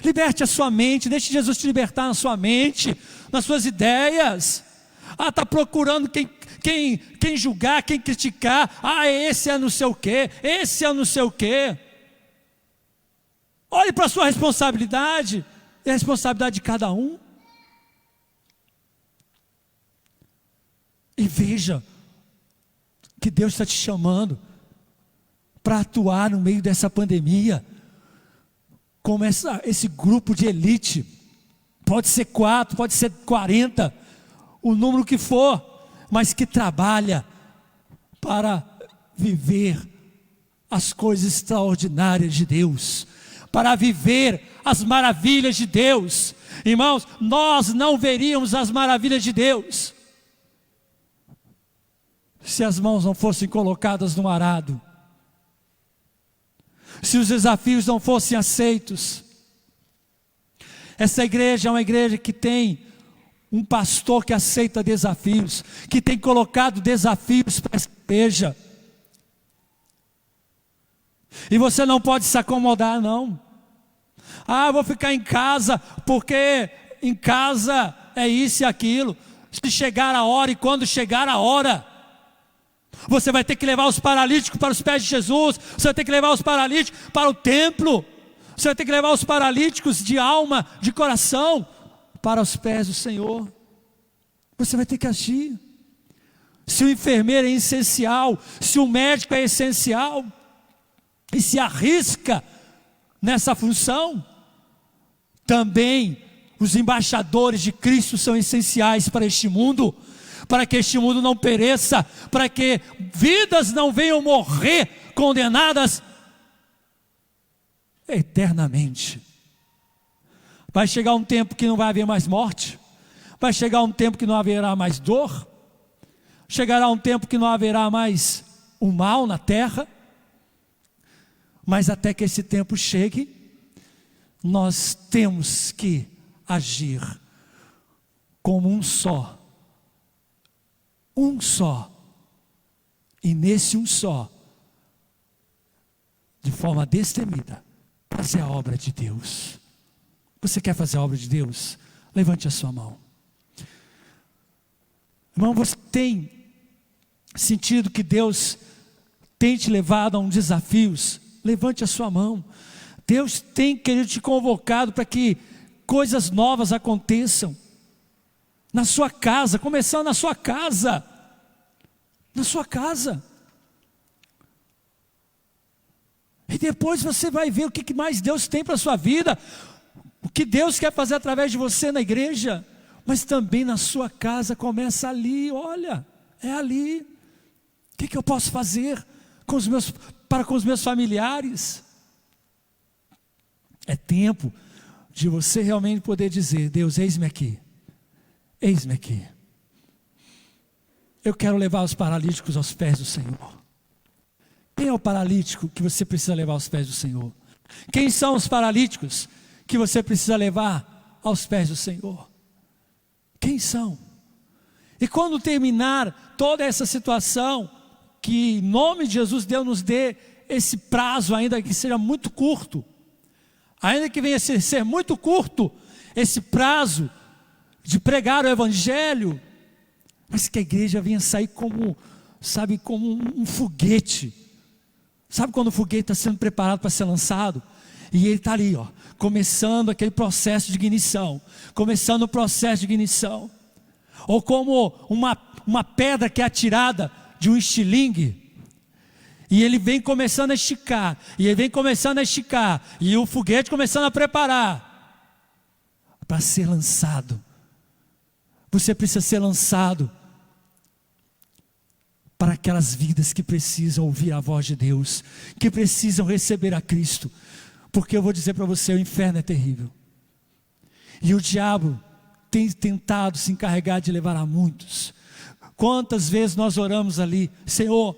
S2: Liberte a sua mente. Deixe Jesus te libertar na sua mente, nas suas ideias. Está procurando quem julgar, quem criticar. Esse é não sei o quê, esse é não sei o quê. Olhe para a sua responsabilidade e a responsabilidade de cada um. E veja que Deus está te chamando para atuar no meio dessa pandemia, como esse grupo de elite. Pode ser 4, pode ser 40, o número que for, mas que trabalha para viver as coisas extraordinárias de Deus, para viver as maravilhas de Deus. Irmãos, nós não veríamos as maravilhas de Deus se as mãos não fossem colocadas no arado, se os desafios não fossem aceitos. Essa igreja é uma igreja que tem um pastor que aceita desafios, que tem colocado desafios para essa igreja. E você não pode se acomodar, não. Vou ficar em casa, porque em casa é isso e aquilo. Se chegar a hora, e quando chegar a hora, você vai ter que levar os paralíticos para os pés de Jesus. Você vai ter que levar os paralíticos para o templo. Você vai ter que levar os paralíticos de alma, de coração, para os pés do Senhor. Você vai ter que agir. Se o enfermeiro é essencial, se o médico é essencial, e se arrisca nessa função, também os embaixadores de Cristo são essenciais para este mundo, para que este mundo não pereça, para que vidas não venham morrer condenadas eternamente. Vai chegar um tempo que não vai haver mais morte, vai chegar um tempo que não haverá mais dor, chegará um tempo que não haverá mais o mal na terra. Mas até que esse tempo chegue, nós temos que agir como um só, e nesse um só, de forma destemida, fazer a obra de Deus. Você quer fazer a obra de Deus? Levante a sua mão. Irmão, você tem sentido que Deus tem te levado a uns desafios? Levante a sua mão. Deus tem querido te convocado para que coisas novas aconteçam na sua casa, começando na sua casa. Na sua casa. E depois você vai ver o que mais Deus tem para a sua vida, o que Deus quer fazer através de você na igreja, mas também na sua casa. Começa ali. Olha, é ali. O que eu posso fazer com os meus familiares? É tempo de você realmente poder dizer: Deus, eis-me aqui, eis-me aqui. Eu quero levar os paralíticos aos pés do Senhor. Quem é o paralítico que você precisa levar aos pés do Senhor? Quem são os paralíticos que você precisa levar aos pés do Senhor? Quem são? E quando terminar toda essa situação, que em nome de Jesus Deus nos dê esse prazo, ainda que seja muito curto, ainda que venha a ser muito curto, esse prazo de pregar o Evangelho, mas que a igreja venha sair como, sabe, como um foguete. Sabe quando o foguete está sendo preparado para ser lançado? E ele está ali, ó, começando aquele processo de ignição, começando o processo de ignição. Ou como uma pedra que é atirada de um estilingue, e ele vem começando a esticar, e ele vem começando a esticar, e o foguete começando a preparar para ser lançado. Você precisa ser lançado para aquelas vidas que precisam ouvir a voz de Deus, que precisam receber a Cristo. Porque eu vou dizer para você, o inferno é terrível, e o diabo tem tentado se encarregar de levar a muitos. Quantas vezes nós oramos ali: Senhor,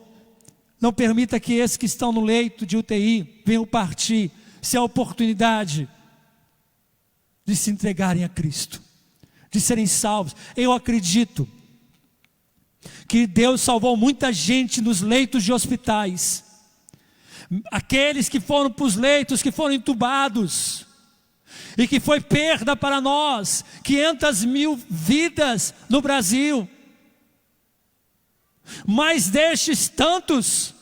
S2: não permita que esses que estão no leito de UTI venham partir, se é a oportunidade de se entregarem a Cristo, de serem salvos. Eu acredito que Deus salvou muita gente nos leitos de hospitais, aqueles que foram para os leitos, que foram entubados, e que foi perda para nós, 500 mil vidas no Brasil. Mas destes tantos,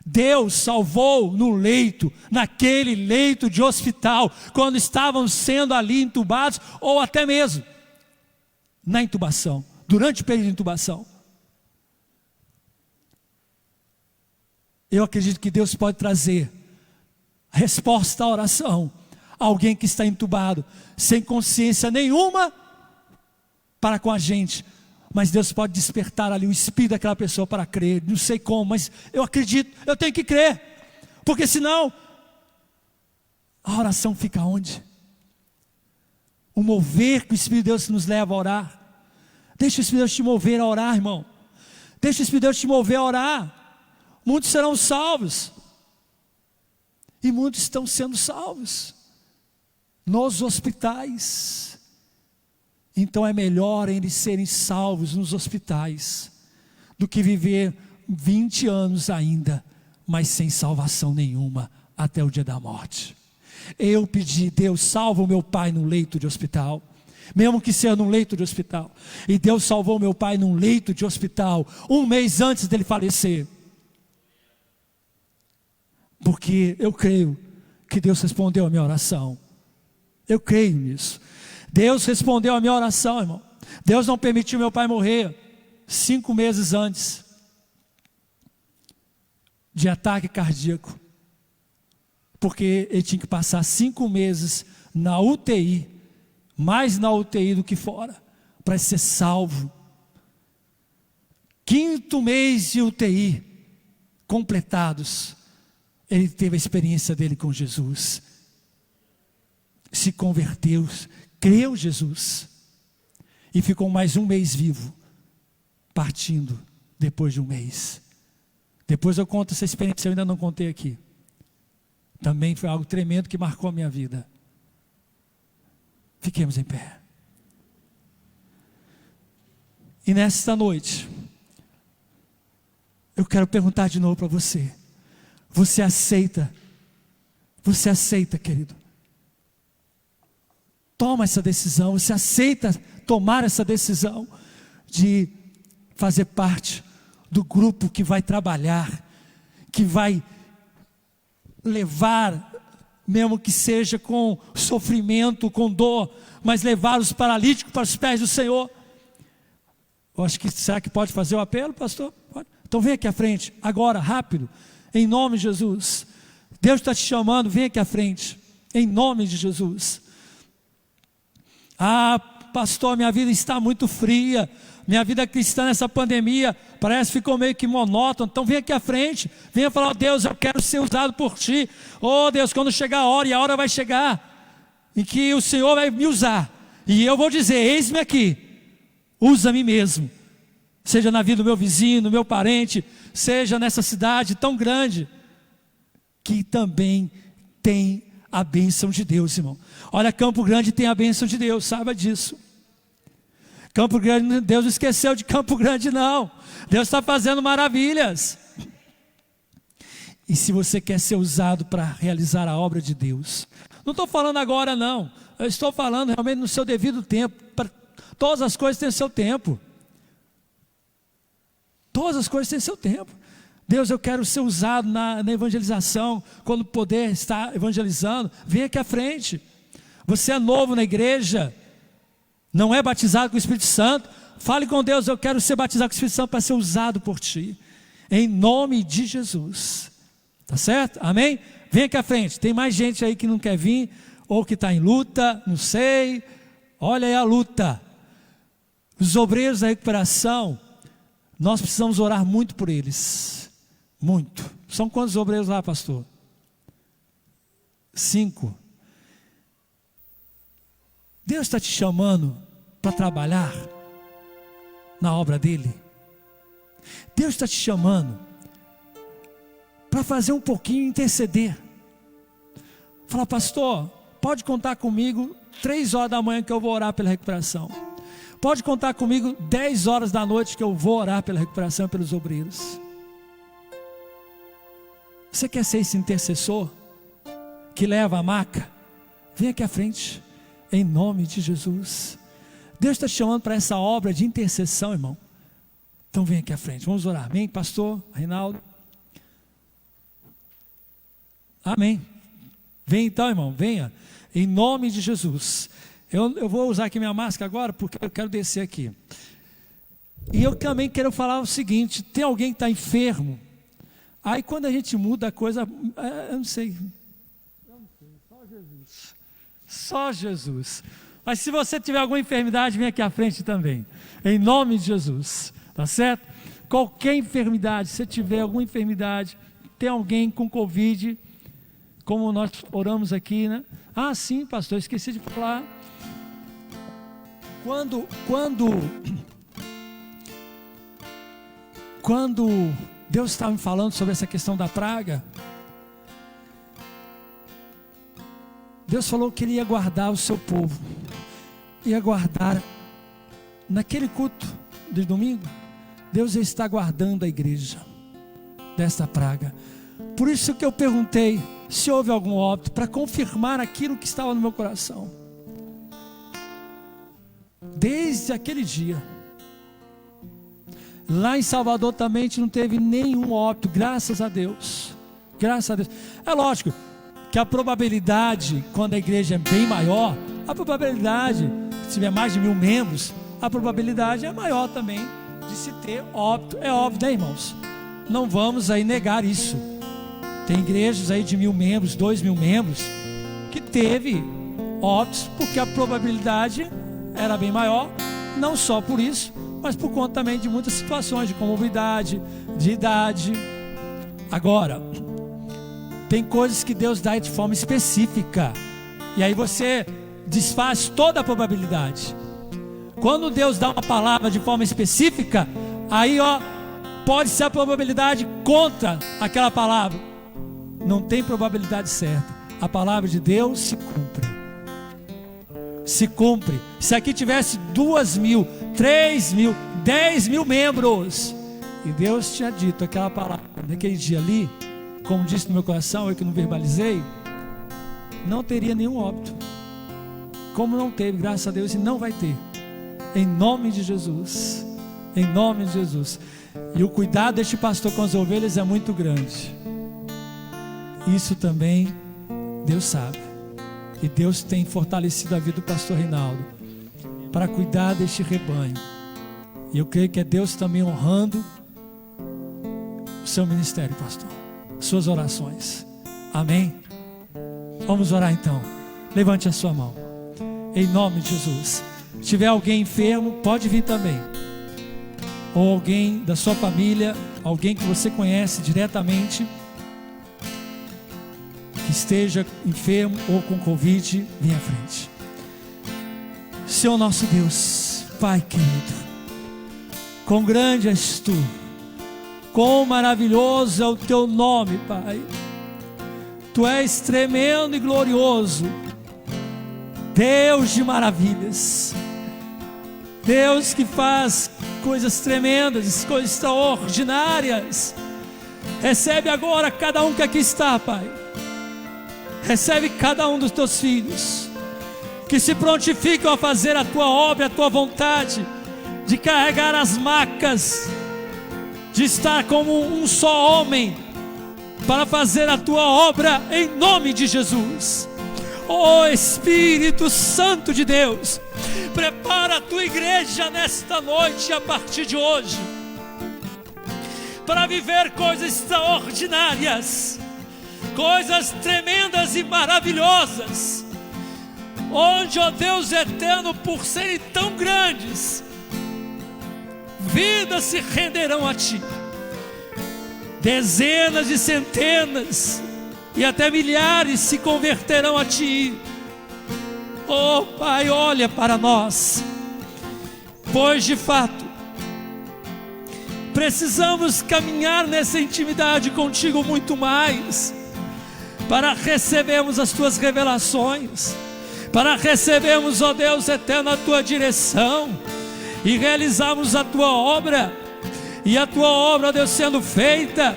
S2: Deus salvou no leito, naquele leito de hospital, quando estavam sendo ali entubados, ou até mesmo na intubação, durante o período de intubação. Eu acredito que Deus pode trazer a resposta à oração a alguém que está entubado, sem consciência nenhuma para com a gente, mas Deus pode despertar ali o espírito daquela pessoa para crer. Não sei como, mas eu acredito, eu tenho que crer, porque senão a oração fica onde? O mover que o Espírito de Deus nos leva a orar. Deixa o Espírito de Deus te mover a orar, irmão. Deixa o Espírito de Deus te mover a orar. Muitos serão salvos, e muitos estão sendo salvos nos hospitais. Então é melhor eles serem salvos nos hospitais do que viver 20 anos ainda, mas sem salvação nenhuma até o dia da morte. Eu pedi: Deus, salva o meu pai no leito de hospital, mesmo que seja num leito de hospital. E Deus salvou meu pai num leito de hospital 1 mês antes dele falecer, porque eu creio que Deus respondeu a minha oração. Eu creio nisso. Deus respondeu a minha oração, irmão. Deus não permitiu meu pai morrer 5 meses antes de ataque cardíaco, porque ele tinha que passar 5 meses na UTI, mais na UTI do que fora, para ser salvo. 5º mês de UTI completados, ele teve a experiência dele com Jesus, se converteu, creu em Jesus, e ficou mais 1 mês vivo, partindo depois de 1 mês. Depois eu conto essa experiência, eu ainda não contei aqui. Também foi algo tremendo que marcou a minha vida. Fiquemos em pé. E nesta noite, eu quero perguntar de novo para você: você aceita? Você aceita, querido? Toma essa decisão. Você aceita tomar essa decisão de fazer parte do grupo que vai trabalhar, que vai levar, mesmo que seja com sofrimento, com dor, mas levar os paralíticos para os pés do Senhor? Eu acho que, será que pode fazer o apelo, pastor? Pode. Então vem aqui à frente, agora, rápido, em nome de Jesus. Deus está te chamando, vem aqui à frente, em nome de Jesus. Ah, pastor, minha vida está muito fria, minha vida cristã nessa pandemia parece que ficou meio que monótona. Então vem aqui à frente, venha falar: oh, Deus, eu quero ser usado por ti. Oh Deus, quando chegar a hora, e a hora vai chegar em que o Senhor vai me usar, e eu vou dizer: eis-me aqui, usa-me mesmo, seja na vida do meu vizinho, do meu parente, seja nessa cidade tão grande, que também tem a bênção de Deus, irmão. Olha, Campo Grande tem a bênção de Deus, saiba disso. Campo Grande, Deus não esqueceu de Campo Grande, não. Deus está fazendo maravilhas. E se você quer ser usado para realizar a obra de Deus, não estou falando agora não, eu estou falando realmente no seu devido tempo. Todas as coisas têm seu tempo. Todas as coisas têm seu tempo. Deus, eu quero ser usado na evangelização. Quando puder estar evangelizando, vem aqui à frente. Você é novo na igreja, não é batizado com o Espírito Santo, fale com Deus, eu quero ser batizado com o Espírito Santo para ser usado por ti, em nome de Jesus. Tá certo? Amém? Vem aqui à frente. Tem mais gente aí que não quer vir, ou que está em luta, não sei. Olha aí a luta. Os obreiros da recuperação, nós precisamos orar muito por eles. Muito. São quantos obreiros lá, pastor? 5. Deus está te chamando para trabalhar na obra dele. Deus está te chamando para fazer um pouquinho, interceder. Fala, pastor, pode contar comigo 3 horas da manhã que eu vou orar pela recuperação. Pode contar comigo 10 horas da noite que eu vou orar pela recuperação e pelos obreiros. Você quer ser esse intercessor que leva a maca? Vem aqui à frente, em nome de Jesus. Deus está te chamando para essa obra de intercessão, irmão. Então vem aqui à frente, vamos orar. Amém, pastor Reinaldo? Amém. Vem então, irmão, venha, em nome de Jesus. Eu vou usar aqui minha máscara agora, porque eu quero descer aqui. E eu também quero falar o seguinte: tem alguém que está enfermo, aí quando a gente muda a coisa, eu não sei, só Jesus. Só Jesus. Mas se você tiver alguma enfermidade, vem aqui à frente também, em nome de Jesus, tá certo? Qualquer enfermidade, se tiver alguma enfermidade, tem alguém com Covid, como nós oramos aqui, né? Ah, sim, pastor, esqueci de falar. Quando Deus estava me falando sobre essa questão da praga, Deus falou que Ele ia guardar o seu povo, ia guardar, naquele culto de domingo, Deus está guardando a igreja desta praga. Por isso que eu perguntei se houve algum óbito, para confirmar aquilo que estava no meu coração. Desde aquele dia, lá em Salvador também a gente não teve nenhum óbito, graças a Deus. Graças a Deus. É lógico que a probabilidade, quando a igreja é bem maior, a probabilidade, se tiver mais de 1000 membros, a probabilidade é maior também de se ter óbito. É óbvio, né, irmãos? Não vamos aí negar isso. Tem igrejas aí de 1000 membros, 2000 membros, que teve óbitos, porque a probabilidade era bem maior, não só por isso, mas por conta também de muitas situações de comorbidade, de idade. Agora, tem coisas que Deus dá de forma específica, e aí você desfaz toda a probabilidade. Quando Deus dá uma palavra de forma específica, aí pode ser a probabilidade contra aquela palavra. Não tem probabilidade certa. A palavra de Deus se cumpre. Se cumpre. Se aqui tivesse 2000, 3000, 10.000 membros, e Deus tinha dito aquela palavra naquele dia ali, como disse no meu coração, eu que não verbalizei, não teria nenhum óbito. Como não teve, graças a Deus, e não vai ter. Em nome de Jesus. Em nome de Jesus. E o cuidado deste pastor com as ovelhas é muito grande. Isso também Deus sabe. E Deus tem fortalecido a vida do pastor Reinaldo para cuidar deste rebanho. E eu creio que é Deus também honrando o seu ministério, pastor, suas orações. Amém? Vamos orar então. Levante a sua mão, em nome de Jesus. Se tiver alguém enfermo, pode vir também, ou alguém da sua família, alguém que você conhece diretamente, que esteja enfermo ou com Covid, vem à frente. Senhor nosso Deus, Pai querido, quão grande és Tu, quão maravilhoso é o Teu nome, Pai. Tu és tremendo e glorioso, Deus de maravilhas. Deus que faz coisas tremendas, coisas extraordinárias. Recebe agora cada um que aqui está, Pai. Recebe cada um dos teus filhos, que se prontificam a fazer a tua obra, a tua vontade, de carregar as macas, de estar como um só homem, para fazer a tua obra em nome de Jesus. Oh Espírito Santo de Deus, prepara a tua igreja nesta noite, a partir de hoje, para viver coisas extraordinárias, coisas tremendas e maravilhosas, onde, ó Deus eterno, por serem tão grandes, vidas se renderão a Ti, dezenas e centenas e até milhares se converterão a Ti. Oh Pai, olha para nós, pois de fato precisamos caminhar nessa intimidade contigo muito mais, para recebermos as Tuas revelações, para recebermos, ó Deus eterno, a Tua direção e realizarmos a Tua obra. E a Tua obra, ó Deus, sendo feita,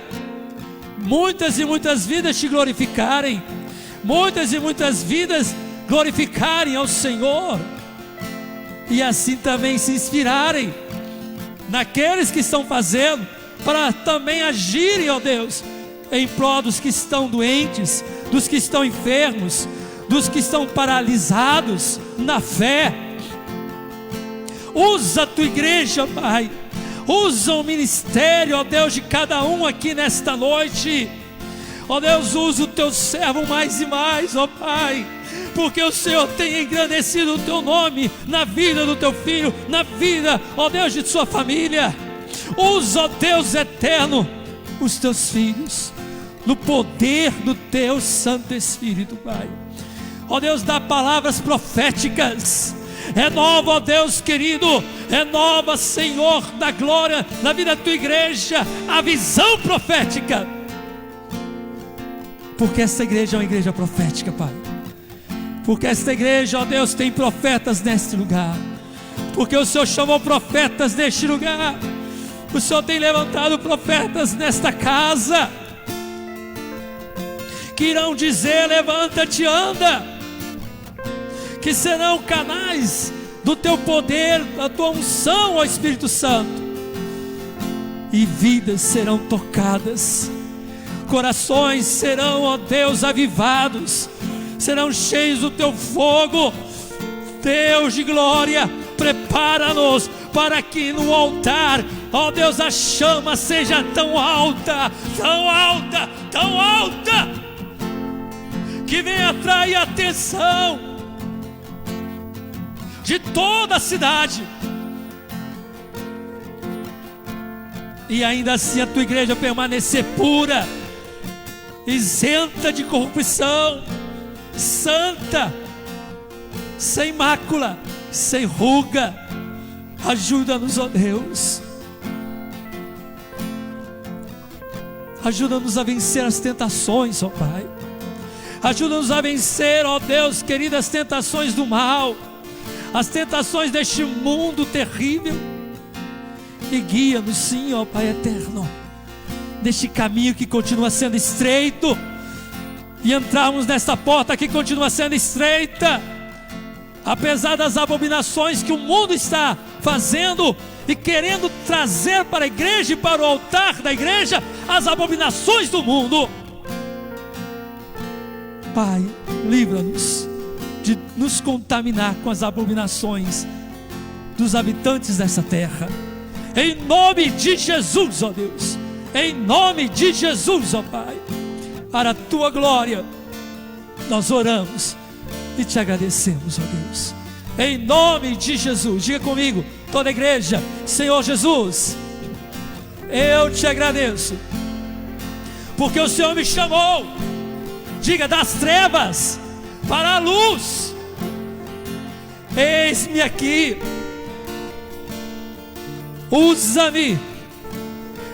S2: muitas e muitas vidas Te glorificarem, muitas e muitas vidas glorificarem ao Senhor, e assim também se inspirarem naqueles que estão fazendo, para também agirem, ó Deus, em prol dos que estão doentes, dos que estão enfermos, dos que estão paralisados na fé. Usa a Tua igreja, Pai, usa o ministério, ó Deus, de cada um aqui nesta noite. Ó Deus, usa o Teu servo mais e mais, ó Pai, porque o Senhor tem engrandecido o Teu nome na vida do Teu filho, na vida, ó Deus, de sua família. Usa, ó Deus eterno, os Teus filhos, no poder do Teu Santo Espírito, Pai. Ó Deus, dá palavras proféticas. Renova, ó Deus querido, renova, Senhor da glória, na vida da Tua igreja, a visão profética, porque esta igreja é uma igreja profética, Pai. Porque esta igreja, ó Deus, tem profetas neste lugar, porque o Senhor chamou profetas neste lugar, o Senhor tem levantado profetas nesta casa, que irão dizer: levanta-te, anda, que serão canais do Teu poder, da Tua unção, ó Espírito Santo, e vidas serão tocadas, corações serão, ó Deus, avivados, serão cheios do Teu fogo. Deus de glória, prepara-nos para que no altar, ó Deus, a chama seja tão alta, tão alta, tão alta, que venha atrair a atenção de toda a cidade, e ainda assim a Tua igreja permanecer pura, isenta de corrupção, santa, sem mácula, sem ruga. Ajuda-nos, ó Deus, ajuda-nos a vencer as tentações, ó Pai, ajuda-nos a vencer, ó Deus querido, as tentações do mal, as tentações deste mundo terrível, e guia-nos, sim, ó Pai eterno, neste caminho que continua sendo estreito, e entrarmos nesta porta que continua sendo estreita, apesar das abominações que o mundo está fazendo e querendo trazer para a igreja e para o altar da igreja, as abominações do mundo. Pai, livra-nos de nos contaminar com as abominações dos habitantes dessa terra, em nome de Jesus, ó Deus, em nome de Jesus, ó Pai, para a Tua glória nós oramos e Te agradecemos, ó Deus, em nome de Jesus. Diga comigo, toda a igreja: Senhor Jesus, eu Te agradeço, porque o Senhor me chamou, diga, das trevas para a luz. Eis-me aqui, usa-me,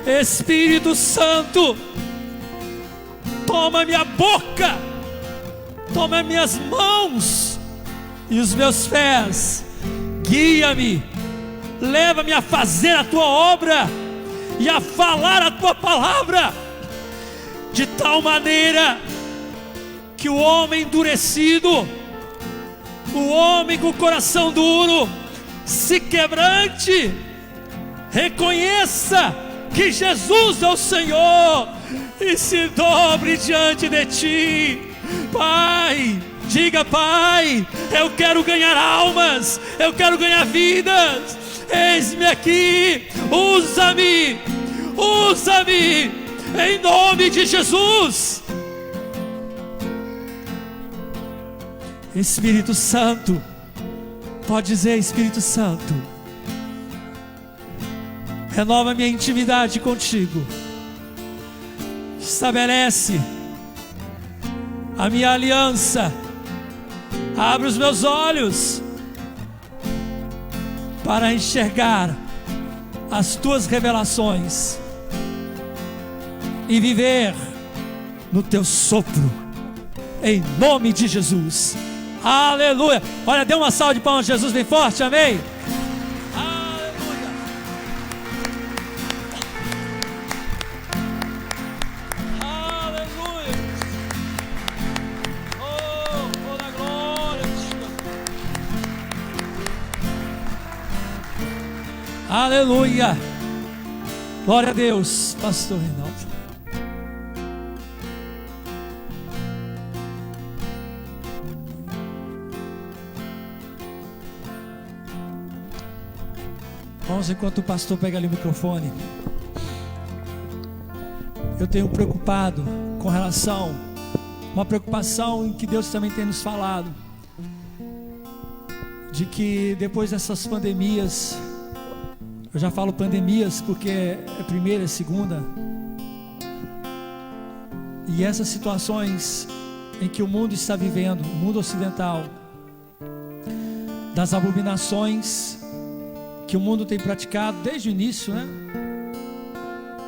S2: Espírito Santo, toma minha boca, toma minhas mãos e os meus pés, guia-me leva-me a fazer a tua obra e a falar a tua palavra, de tal maneira que o homem endurecido, o homem com o coração duro, se quebrante, reconheça que Jesus é o Senhor e se dobre diante de ti. Pai, diga: Pai, eu quero ganhar almas, eu quero ganhar vidas, eis-me aqui, usa-me, usa-me, em nome de Jesus. Espírito Santo, pode dizer: Espírito Santo, renova minha intimidade contigo, estabelece a minha aliança, abre os meus olhos para enxergar as tuas revelações e viver no teu sopro, em nome de Jesus. Aleluia. Olha, dê uma salva de palmas a Jesus bem forte, amém. Aleluia. Aleluia. Oh, toda glória. Aleluia. Glória a Deus, pastor Reinaldo. Irmãos, enquanto o pastor pega ali o microfone, eu tenho preocupado com relação, uma preocupação em que Deus também tem nos falado, de que depois dessas pandemias, eu já falo pandemias porque é primeira, é segunda, e essas situações em que o mundo está vivendo, o mundo ocidental, das abominações que o mundo tem praticado desde o início, né?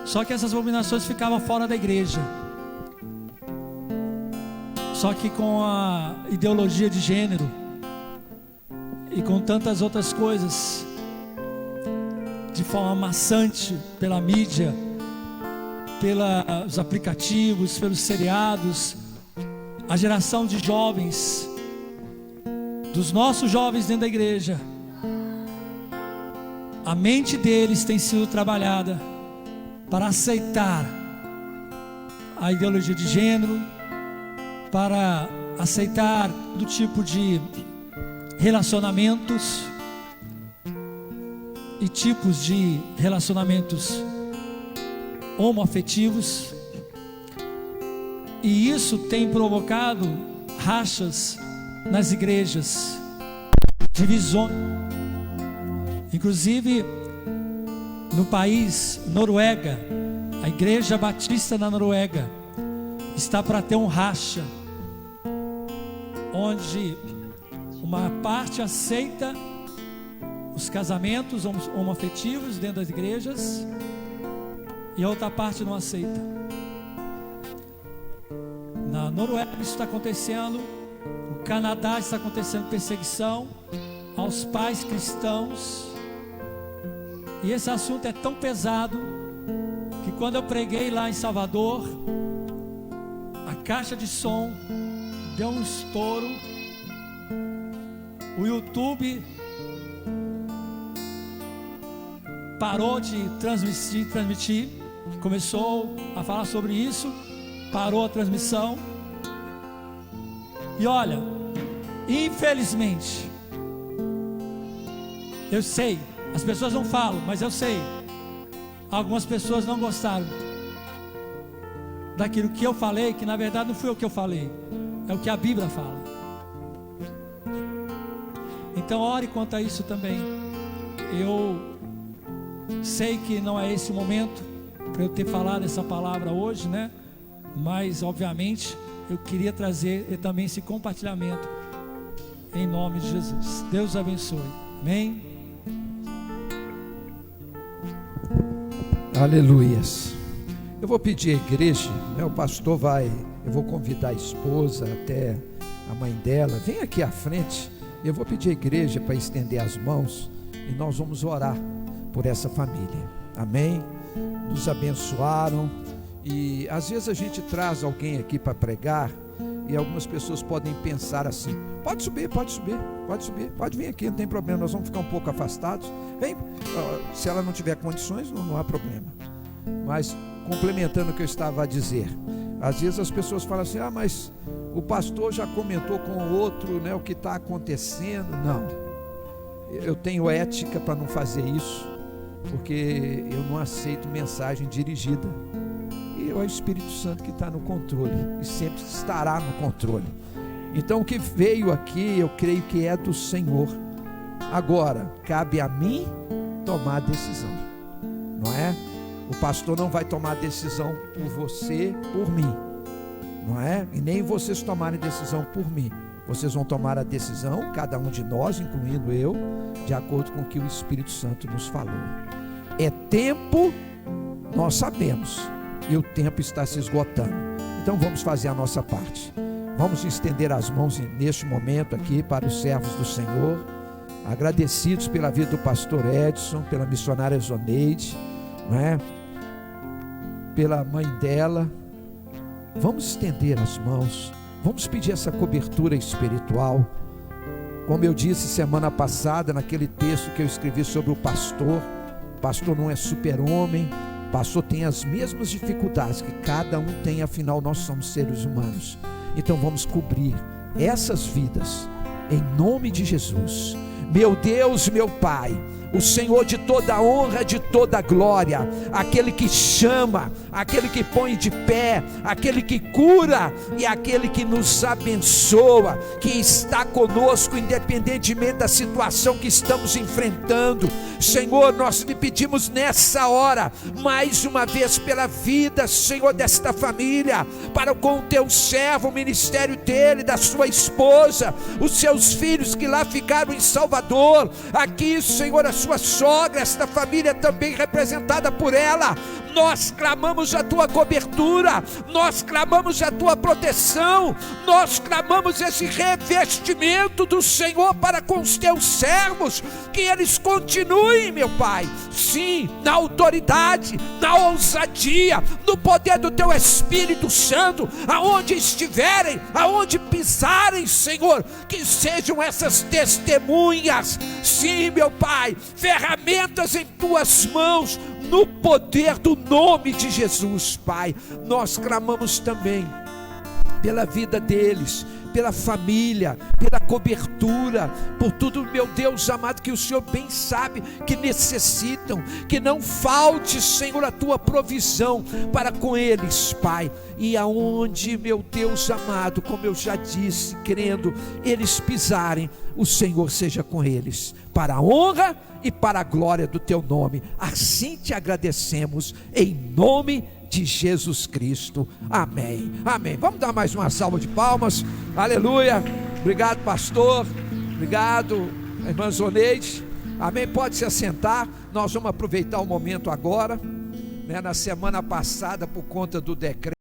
S2: Só que essas abominações ficavam fora da igreja. Só que com a ideologia de gênero e com tantas outras coisas, de forma maçante, pela mídia, pelos aplicativos, pelos seriados, a geração de jovens, dos nossos jovens dentro da igreja, a mente deles tem sido trabalhada para aceitar a ideologia de gênero, para aceitar do tipo de relacionamentos e tipos de relacionamentos homoafetivos, e isso tem provocado rachas nas igrejas, divisões. Inclusive no país Noruega, a Igreja Batista na Noruega está para ter um racha, onde uma parte aceita os casamentos homoafetivos dentro das igrejas e a outra parte não aceita. Na Noruega isso está acontecendo, no Canadá está acontecendo perseguição aos pais cristãos. E esse assunto é tão pesado que quando eu preguei lá em Salvador, a caixa de som deu um estouro, o YouTube parou de transmitir, começou a falar sobre isso, parou a transmissão. E olha, infelizmente, eu sei, as pessoas não falam, mas eu sei, algumas pessoas não gostaram daquilo que eu falei, que na verdade não foi o que eu falei, é o que a Bíblia fala. Então ore quanto a isso também. Eu sei que não é esse o momento para eu ter falado essa palavra hoje, né? Mas obviamente eu queria trazer também esse compartilhamento em nome de Jesus. Deus abençoe. Amém.
S1: Aleluias. Eu vou pedir à igreja, né, o pastor eu vou convidar a esposa, até a mãe dela, vem aqui à frente. Eu vou pedir à igreja para estender as mãos, e nós vamos orar por essa família. Amém? Nos abençoaram, e às vezes a gente traz alguém aqui para pregar, e algumas pessoas podem pensar assim: pode subir, pode subir, pode subir, pode vir aqui, não tem problema, nós vamos ficar um pouco afastados, vem, se ela não tiver condições, não há problema. Mas complementando o que eu estava a dizer, às vezes as pessoas falam assim: mas o pastor já comentou com o outro, né, o que está acontecendo. Não, eu tenho ética para não fazer isso, porque eu não aceito mensagem dirigida, e é o Espírito Santo que está no controle, e sempre estará no controle. Então o que veio aqui, eu creio que é do Senhor. Agora, cabe a mim tomar a decisão, não é? O pastor não vai tomar decisão por você, por mim, não é? E nem vocês tomarem decisão por mim. Vocês vão tomar a decisão, cada um de nós, incluindo eu, de acordo com o que o Espírito Santo nos falou. É tempo, nós sabemos, e o tempo está se esgotando. Então vamos fazer a nossa parte. Vamos estender as mãos neste momento aqui para os servos do Senhor, agradecidos pela vida do pastor Edson, pela missionária Zoneide, não é? Pela mãe dela. Vamos estender as mãos, vamos pedir essa cobertura espiritual. Como eu disse semana passada, naquele texto que eu escrevi sobre o pastor não é super-homem, o pastor tem as mesmas dificuldades que cada um tem, afinal nós somos seres humanos. Então vamos cobrir essas vidas, em nome de Jesus. Meu Deus, meu Pai, o Senhor de toda honra, de toda glória, aquele que chama, aquele que põe de pé, aquele que cura e aquele que nos abençoa, que está conosco independentemente da situação que estamos enfrentando. Senhor, nós lhe pedimos nessa hora, mais uma vez pela vida, Senhor, desta família, para com o teu servo, o ministério dele, da sua esposa, os seus filhos que lá ficaram em Salvador, aqui, Senhor, a sua sogra, esta família também representada por ela. Nós clamamos a tua cobertura, nós clamamos a tua proteção, nós clamamos esse revestimento do Senhor para com os teus servos, que eles continuem, meu Pai, sim, na autoridade, na ousadia, no poder do teu Espírito Santo, aonde estiverem, aonde pisarem, Senhor, que sejam essas testemunhas, sim, meu Pai, ferramentas em tuas mãos, no poder do nome de Jesus, Pai. Nós clamamos também pela vida deles, pela família, pela cobertura, por tudo, meu Deus amado, que o Senhor bem sabe que necessitam, que não falte, Senhor, a tua provisão para com eles, Pai. E aonde, meu Deus amado, como eu já disse, crendo, eles pisarem, o Senhor seja com eles, para a honra e para a glória do teu nome. Assim te agradecemos, em nome de Jesus Cristo, amém, amém. Vamos dar mais uma salva de palmas, aleluia. Obrigado, pastor, obrigado, irmã Zoneide, amém. Pode se assentar, nós vamos aproveitar o momento agora, né? Na semana passada, por conta do decreto